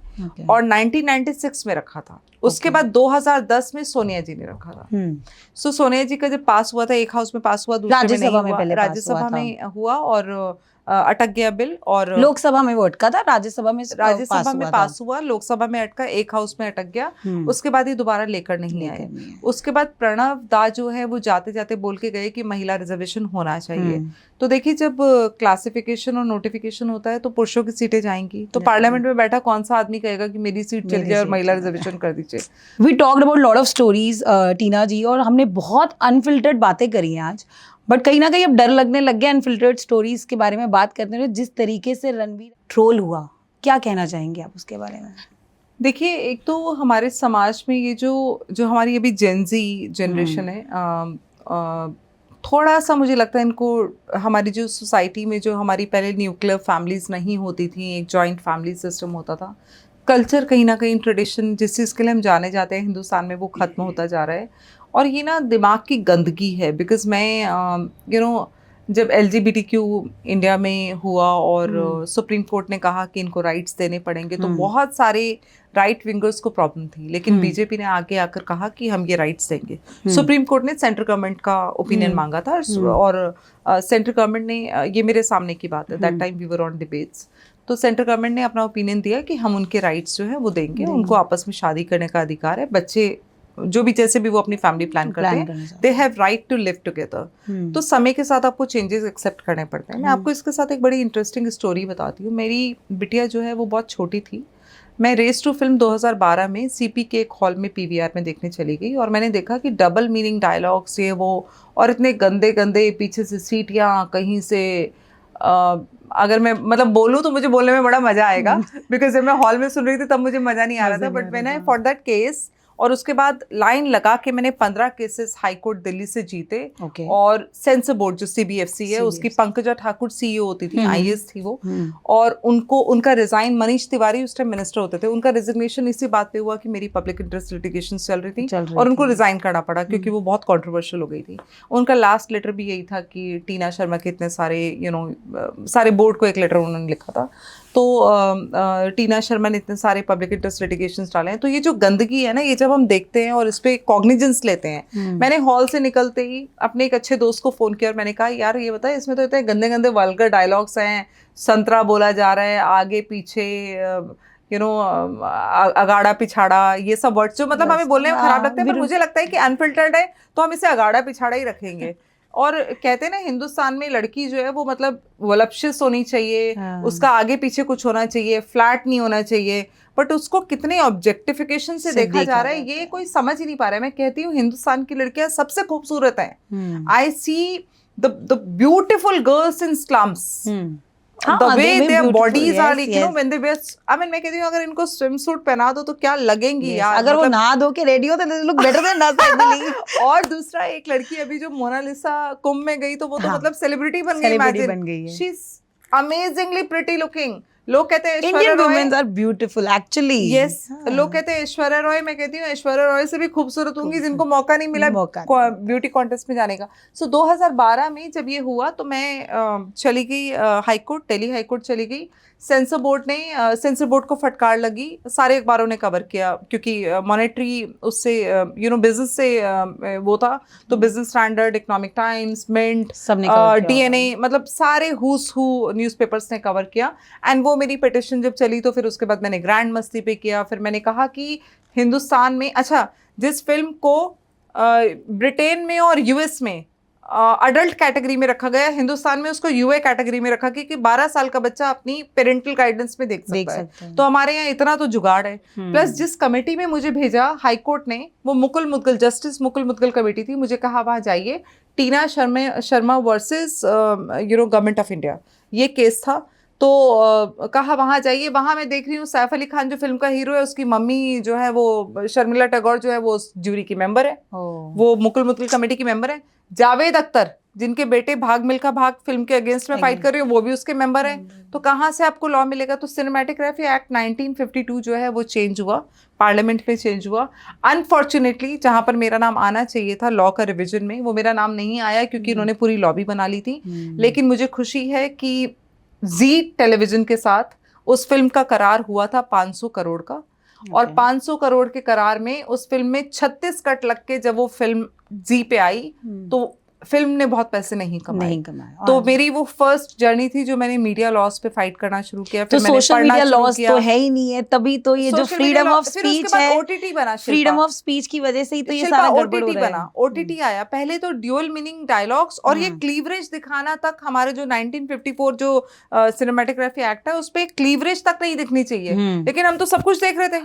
और 1996 में रखा था. उसके बाद 2010 में सोनिया जी ने रखा था. सो सोनिया जी का जब पास हुआ था, एक हाउस में पास हुआ, दूसरे में नहीं हुआ. राज्यसभा में हुआ और अटक गया बिल. और लोकसभा में वो अटका था, राज्यसभा में पास हुआ, लोकसभा में अटका, एक हाउस में अटक गया. उसके बाद ये दोबारा लेकर नहीं आए. उसके बाद प्रणव दा जो है वो जाते जाते बोल के गए कि महिला रिजर्वेशन होना चाहिए. तो देखिए, जब क्लासिफिकेशन और नोटिफिकेशन होता है तो पुरुषों की सीटें जाएंगी. तो पार्लियामेंट में बैठा कौन सा आदमी कहेगा कि मेरी सीट चली जाए और महिला रिजर्वेशन कर दीजिए. We talked about lot of stories Tina ji, और हमने बहुत अनफिल्टर्ड बातें करी हैं आज. बट कहीं ना कहीं अब डर लगने लग गया अनफिल्टर्ड स्टोरीज के बारे में बात करते हुए. जिस तरीके से रणवीर ट्रोल हुआ, क्या कहना चाहेंगे आप उसके बारे में? देखिए, एक तो हमारे समाज में ये जो हमारी अभी जेनजी जनरेशन है, थोड़ा सा मुझे लगता है इनको, हमारी जो सोसाइटी में जो हमारी पहले न्यूक्लियर फैमिलीज नहीं होती थी, एक जॉइंट फैमिली सिस्टम होता था, कल्चर कहीं ना कहीं, ट्रेडिशन जिस चीज़ के लिए हम जाने जाते हैं हिंदुस्तान में, वो ख़त्म होता जा रहा है. और ये ना दिमाग की गंदगी है. बिकॉज मैं जब LGBTQ इंडिया में हुआ और सुप्रीम कोर्ट ने कहा कि इनको राइट्स देने पड़ेंगे, तो बहुत सारे राइट विंगर्स को प्रॉब्लम थी. लेकिन बीजेपी ने आगे आकर कहा कि हम ये राइट्स देंगे. सुप्रीम कोर्ट ने सेंट्रल गवर्नमेंट का ओपिनियन मांगा था. और सेंट्रल गवर्नमेंट ने, ये मेरे सामने की बात है, that time we were on debates, तो सेंट्रल गवर्नमेंट ने अपना ओपिनियन दिया कि हम उनके राइट्स जो है वो देंगे. उनको आपस में शादी करने का अधिकार है. बच्चे जो भी, जैसे भी वो अपनी फैमिली प्लान करते हैं, they have right to live together. तो समय के साथ आपको चेंजेस एक्सेप्ट करने पड़ते हैं. मैं आपको इसके साथ एक बड़ी इंटरेस्टिंग स्टोरी बताती हूँ. मेरी बिटिया जो है वो बहुत छोटी थी. मैं रेस टू फिल्म 2012 में CP के एक हॉल में PVR में देखने चली गई. और मैंने देखा कि डबल मीनिंग डायलॉग्स ये वो, और इतने गंदे गंदे पीछे से सीटियाँ कहीं से. अगर मैं मतलब बोलूँ तो मुझे बोलने में बड़ा मजा आएगा, बिकॉज जब मैं हॉल में सुन रही थी तब मुझे मजा नहीं आ रहा था. But when I for that case, और उसके बाद लाइन लगा के मैंने 15 केसेस हाई कोर्ट दिल्ली से जीते। और सेंसर बोर्ड जो CBFC है उसकी पंकजा ठाकुर CEO होती थी, IAS थी वो, और उनका रिजाइन, मनीष तिवारी उस टाइम मिनिस्टर होते थे, उनका रिजिग्नेशन इसी बात पे हुआ कि मेरी पब्लिक इंटरेस्ट लिटिगेशन चल रही थी और उनको रिजाइन करना पड़ा क्योंकि वो बहुत कॉन्ट्रोवर्शियल हो गई थी। उनका लास्ट लेटर भी यही था कि टीना शर्मा के इतने सारे सारे बोर्ड को एक लेटर उन्होंने लिखा था, तो टीना शर्मा ने इतने सारे पब्लिक इंटरेस्ट लिटिगेशंस डाले हैं। तो ये जो गंदगी है ना, ये जब हम देखते हैं और इस पे कॉग्निजेंस लेते हैं, मैंने हॉल से निकलते ही अपने एक अच्छे दोस्त को फोन किया और मैंने कहा यार ये बता, इसमें तो इतने गंदे गंदे वल्गर डायलॉग्स हैं, संतरा बोला जा रहा है, आगे पीछे अगाड़ा पिछाड़ा, ये सब वर्ड्स जो मतलब हमें बोलने में खराब लगते हैं, पर मुझे लगता है कि अनफिल्टर्ड है तो हम इसे अगाड़ा पिछाड़ा ही रखेंगे। और कहते हैं ना हिंदुस्तान में लड़की जो है वो मतलब वलप्शियस होनी चाहिए, उसका आगे पीछे कुछ होना चाहिए, फ्लैट नहीं होना चाहिए, बट उसको कितने ऑब्जेक्टिफिकेशन से देखा जा रहा है ये कोई समझ ही नहीं पा रहा है। मैं कहती हूँ हिंदुस्तान की लड़कियां सबसे खूबसूरत हैं। I see the beautiful girls in slums, the way their bodies are like, when they wear, I mean मैं कहती हूँ अगर इनको swimsuit पहना दो तो क्या लगेंगी यार, अगर वो नहा धो के रेडी हो तो they look better than us actually। और दूसरा एक लड़की अभी जो मोनालिसा कुंभ में गई तो वो तो मतलब सेलिब्रिटी बन गई है। She's amazingly pretty looking। लोग कहते हैं Indian women are beautiful actually। Yes, लोग कहते हैं ऐश्वर्या रॉय, मैं कहती हूँ ऐश्वर्या रॉय से भी खूबसूरत होंगी जिनको मौका नहीं मिला ब्यूटी कॉन्टेस्ट में जाने का। सो 2012 में जब ये हुआ तो मैं चली गई high court, Delhi high court चली गई। सेंसर बोर्ड को फटकार लगी, सारे अखबारों ने कवर किया क्योंकि मॉनेटरी उससे बिजनेस से वो था, तो Business Standard, Economic Times, Mint, DNA, मतलब सारे हुज हू न्यूज़पेपर्स ने कवर किया। एंड वो मेरी पिटिशन जब चली तो फिर उसके बाद मैंने ग्रैंड मस्ती पे किया। फिर मैंने कहा कि हिंदुस्तान में, अच्छा जिस फिल्म को ब्रिटेन में और US में अडल्ट कैटेगरी में रखा गया, हिंदुस्तान में उसको UA कैटेगरी में रखा कि 12 साल का बच्चा अपनी पेरेंटल गाइडेंस में देख सकता है। तो हमारे यहाँ इतना तो जुगाड़ है। प्लस जिस कमेटी में मुझे भेजा हाई कोर्ट ने, वो जस्टिस मुकुल मुदगल कमेटी थी, मुझे कहा वहाँ जाइए, Tina Sharma versus government of India ये केस था, तो कहा वहाँ जाइए। वहाँ मैं देख रही हूँ सैफ अली खान जो फिल्म का हीरो है उसकी मम्मी जो है वो शर्मिला टैगोर जो है वो ज्यूरी की मेंबर है, वो मुकुल मुदगल कमेटी की मेंबर है। जावेद अख्तर जिनके बेटे भाग मिल्खा भाग फिल्म के अगेंस्ट में फाइट कर रहे हो वो भी उसके मेंबर हैं। तो कहाँ से आपको लॉ मिलेगा? तो सिनेमैटोग्राफी एक्ट 1952 जो है वो चेंज हुआ, पार्लियामेंट में चेंज हुआ। अनफॉर्चुनेटली जहाँ पर मेरा नाम आना चाहिए था लॉ का रिविजन में, वो मेरा नाम नहीं आया क्योंकि उन्होंने पूरी लॉ भी बना ली थी। लेकिन मुझे खुशी है कि जी टेलीविजन के साथ उस फिल्म का करार हुआ था 500 करोड़ का, और 500 करोड़ के करार में उस फिल्म में 36 कट लग के जब वो फिल्म जी पे आई तो फिल्म ने बहुत पैसे नहीं कमाए। तो मेरी वो फर्स्ट जर्नी थी जो मैंने मीडिया लॉस पे फाइट करना शुरू किया। तो सोशल मीडिया लॉस तो है ही नहीं है, तभी तो ये जो फ्रीडम ऑफ स्पीच है, OTT बना, फ्रीडम ऑफ स्पीच की वजह से ही तो ये सारा गड़बड़ हो रहा है। बना, OTT आया, पहले तो ड्यूअल मीनिंग डायलॉग्स और ये क्लीवरेज दिखाना तक, हमारे जो 1954 जो सिनेमैटोग्राफी एक्ट है उस पे क्लीवरेज तक नहीं दिखनी चाहिए, लेकिन हम तो सब कुछ देख रहे थे।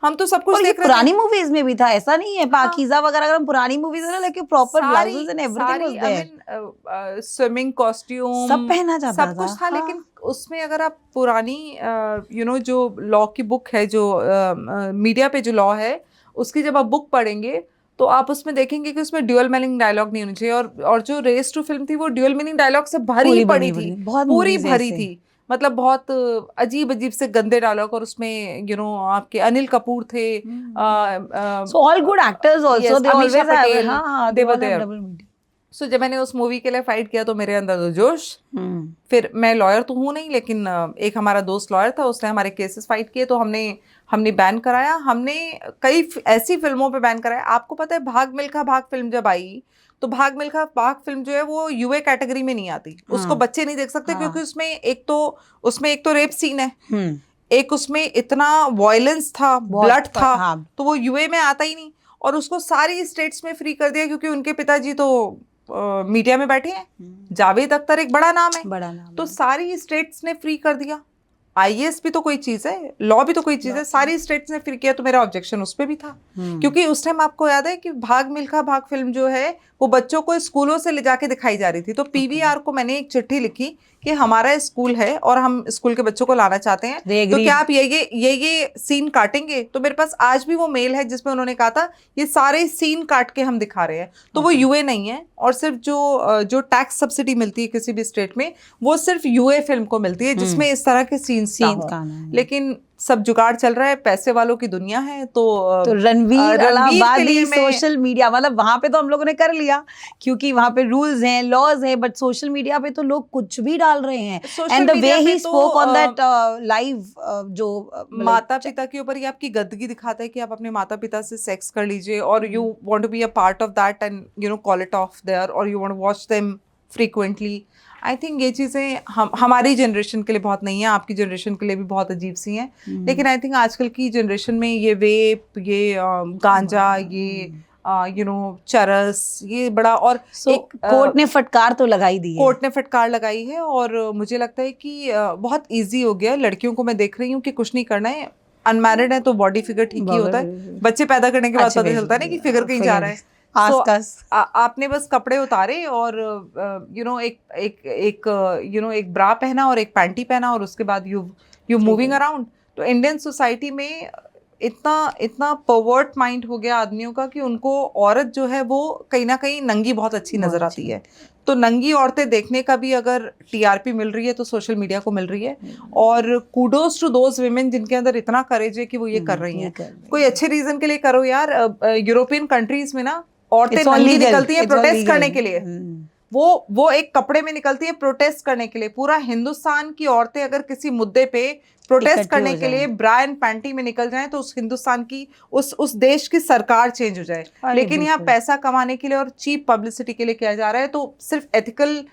हम तो सब कुछ देख रहे थे। पुरानी मूवीज में भी था, ऐसा नहीं है। पाकीज़ा वगैरह अगर हम पुरानी मूवीज है ना, लेकिन proper blouses and everything was there, swimming costume सब पहना जाता था, सब कुछ था। लेकिन उसमें अगर आप पुरानी जो लॉ की बुक है, जो मीडिया पे जो लॉ है उसकी जब आप बुक पढ़ेंगे तो आप उसमें देखेंगे कि उसमें ड्यूअल मीनिंग डायलॉग नहीं होनी चाहिए। और जो रेस टू फिल्म थी वो ड्यूअल मीनिंग डायलॉग से भरी पड़ी थी, पूरी भरी थी, मतलब बहुत अजीब अजीब से गंदे डायलॉग। और उसमें आपके अनिल कपूर थे, all good actors also, they always have, हां दे वर देयर। सो जब मैंने उस मूवी के लिए फाइट किया तो मेरे अंदर तो जोश। फिर मैं लॉयर तो हूँ नहीं, लेकिन एक हमारा दोस्त लॉयर था, उसने हमारे केसेस फाइट किए, तो हमने बैन कराया। हमने कई ऐसी फिल्मों पे बैन कराया। आपको पता है भाग मिल्खा भाग फिल्म जब आई तो भाग मिल्खा भाग फिल्म जो है वो UA कैटेगरी में नहीं आती, उसको बच्चे नहीं देख सकते क्योंकि उसमें एक तो रेप सीन है, एक उसमें इतना वायलेंस था, ब्लड था, तो वो UA में आता ही नहीं। और उसको सारी स्टेट्स में फ्री कर दिया क्योंकि उनके पिताजी तो मीडिया में बैठे हैं, जावेद अख्तर एक बड़ा नाम है, तो सारी स्टेट्स ने फ्री कर दिया। आईएएस भी तो कोई चीज है, लॉ भी तो कोई चीज है, सारी स्टेट्स ने फिर किया तो मेरा ऑब्जेक्शन उस पे भी था। क्योंकि उस टाइम आपको याद है कि भाग मिल्खा भाग फिल्म जो है वो बच्चों को स्कूलों से ले जाके दिखाई जा रही थी, तो पीवीआर को मैंने एक चिट्ठी लिखी कि हमारा स्कूल है और हम स्कूल के बच्चों को लाना चाहते हैं, तो क्या आप ये सीन काटेंगे? तो मेरे पास आज भी वो मेल है जिसमें उन्होंने कहा था ये सारे सीन काट के हम दिखा रहे हैं। तो वो यूए नहीं है, और सिर्फ जो टैक्स सब्सिडी मिलती है किसी भी स्टेट में वो सिर्फ यूए फिल्म को मिलती है जिसमें इस तरह के सीन्स ना हो। लेकिन सब जुगाड़ चल रहा है, पैसे वालों की दुनिया है, तो रणवीर अलाहाबादी सोशल मीडिया, मतलब वहां पे तो हम लोगों ने कर लिया क्योंकि वहां पे रूल्स हैं, लॉज हैं, बट सोशल मीडिया पे तो लोग कुछ भी डाल रहे हैं। And the way he spoke on that live, जो माता पिता के ऊपर ये आपकी गंदगी दिखाता है कि आप अपने माता पिता से सेक्स कर लीजिए और you want to be a part of that and you know call it off there, और you want to watch them frequently. I think ये चीज़ें हमारी जनरेशन के लिए बहुत नहीं है, आपकी जनरेशन के लिए भी बहुत अजीब सी हैं, लेकिन आई थिंक आजकल की जनरेशन में ये वेप, ये गांजा, ये यू नो चरस, ये बड़ा, और एक कोर्ट ने फटकार तो लगाई दी है, कोर्ट ने फटकार लगाई है, और मुझे लगता है कि बहुत इजी हो गया। लड़कियों को मैं देख रही हूँ कि कुछ नहीं करना है, अनमैरिड है तो बॉडी फिगर ठीक ही होता है, बच्चे पैदा करने के बाद पता चलता है ना कि फिगर कहीं जा रहा है। आपने बस कपड़े उतारे और यू नो एक ब्रा पहना और एक पैंटी पहना और उसके बाद यू मूविंग अराउंड। तो इंडियन सोसाइटी में इतना परवर्ट माइंड हो गया आदमियों का कि उनको औरत जो है वो कहीं ना कहीं नंगी बहुत अच्छी नजर आती है। तो नंगी औरतें देखने का भी अगर टीआरपी मिल रही है तो सोशल मीडिया को मिल रही है, और कूडोज टू दोज विमेन जिनके अंदर इतना करेज है कि वो ये कर रही हैं। कोई अच्छे रीजन के लिए करो यार। यूरोपियन कंट्रीज में ना औरतें नंगी निकलती हैं प्रोटेस्ट करने के लिए, वो एक कपड़े में निकलती है प्रोटेस्ट करने के लिए। पूरा हिंदुस्तान की औरतें अगर किसी मुद्दे पे प्रोटेस्ट करने के लिए ब्रा एंड पैंटी में निकल जाएं तो उस हिंदुस्तान की उस देश की सरकार चेंज हो जाए। लेकिन यहाँ पैसा कमाने के लिए और चीप पब्लिसिटी के लिए किया जा रहा है, तो सिर्फ एथिकल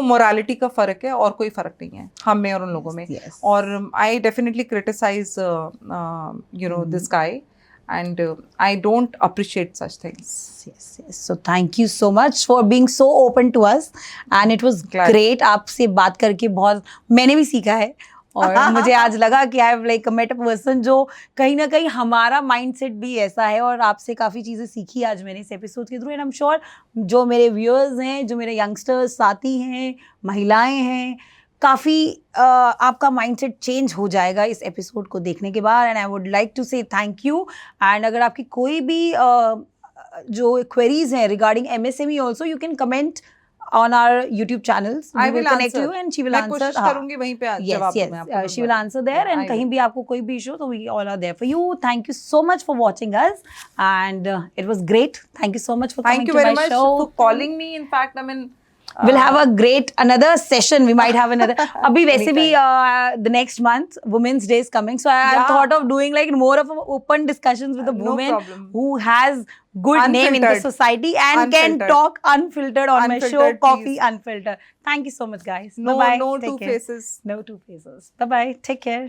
मोरालिटी का फर्क है और कोई फर्क नहीं है हम में और उन लोगों में। और I definitely criticise this guy and I don't appreciate such things. Yes. So thank you so much for being so open to us and it was great. आपसे बात करके बहुत मैंने भी सीखा है और मुझे आज लगा कि I have like met a person जो कहीं ना कहीं हमारा माइंडसेट भी ऐसा है, और आपसे काफ़ी चीज़ें सीखी आज मैंने इस एपिसोड के through. And I am sure जो मेरे व्यूअर्स हैं, जो मेरे यंगस्टर्स साथी हैं, महिलाएं हैं, काफ़ी आपका माइंडसेट चेंज हो जाएगा इस एपिसोड को देखने के बाद। And I would like to say thank you. And अगर आपकी कोई भी जो क्वेरीज हैं regarding MSME also you can comment on our YouTube channels. I will connect answer. you and she will answer. मैं कोशिश करूंगी वहीं पे जवाब दूं मैं आपको। She will answer there and कहीं भी आपको कोई भी issue तो we all are there for you. Thank you so much for watching us and it was great. Thank you so much for coming to my show. Thank you very much for calling me. In fact, I mean. We'll have a great another session. We might have another. अभी वैसे भी the next month Women's Day is coming, so I thought of doing like more of a open discussions with a woman who has good name in the society and can talk unfiltered on my show, Coffee Unfiltered. Thank you so much, guys. No, bye bye. No two faces. No two faces. Bye bye. Take care.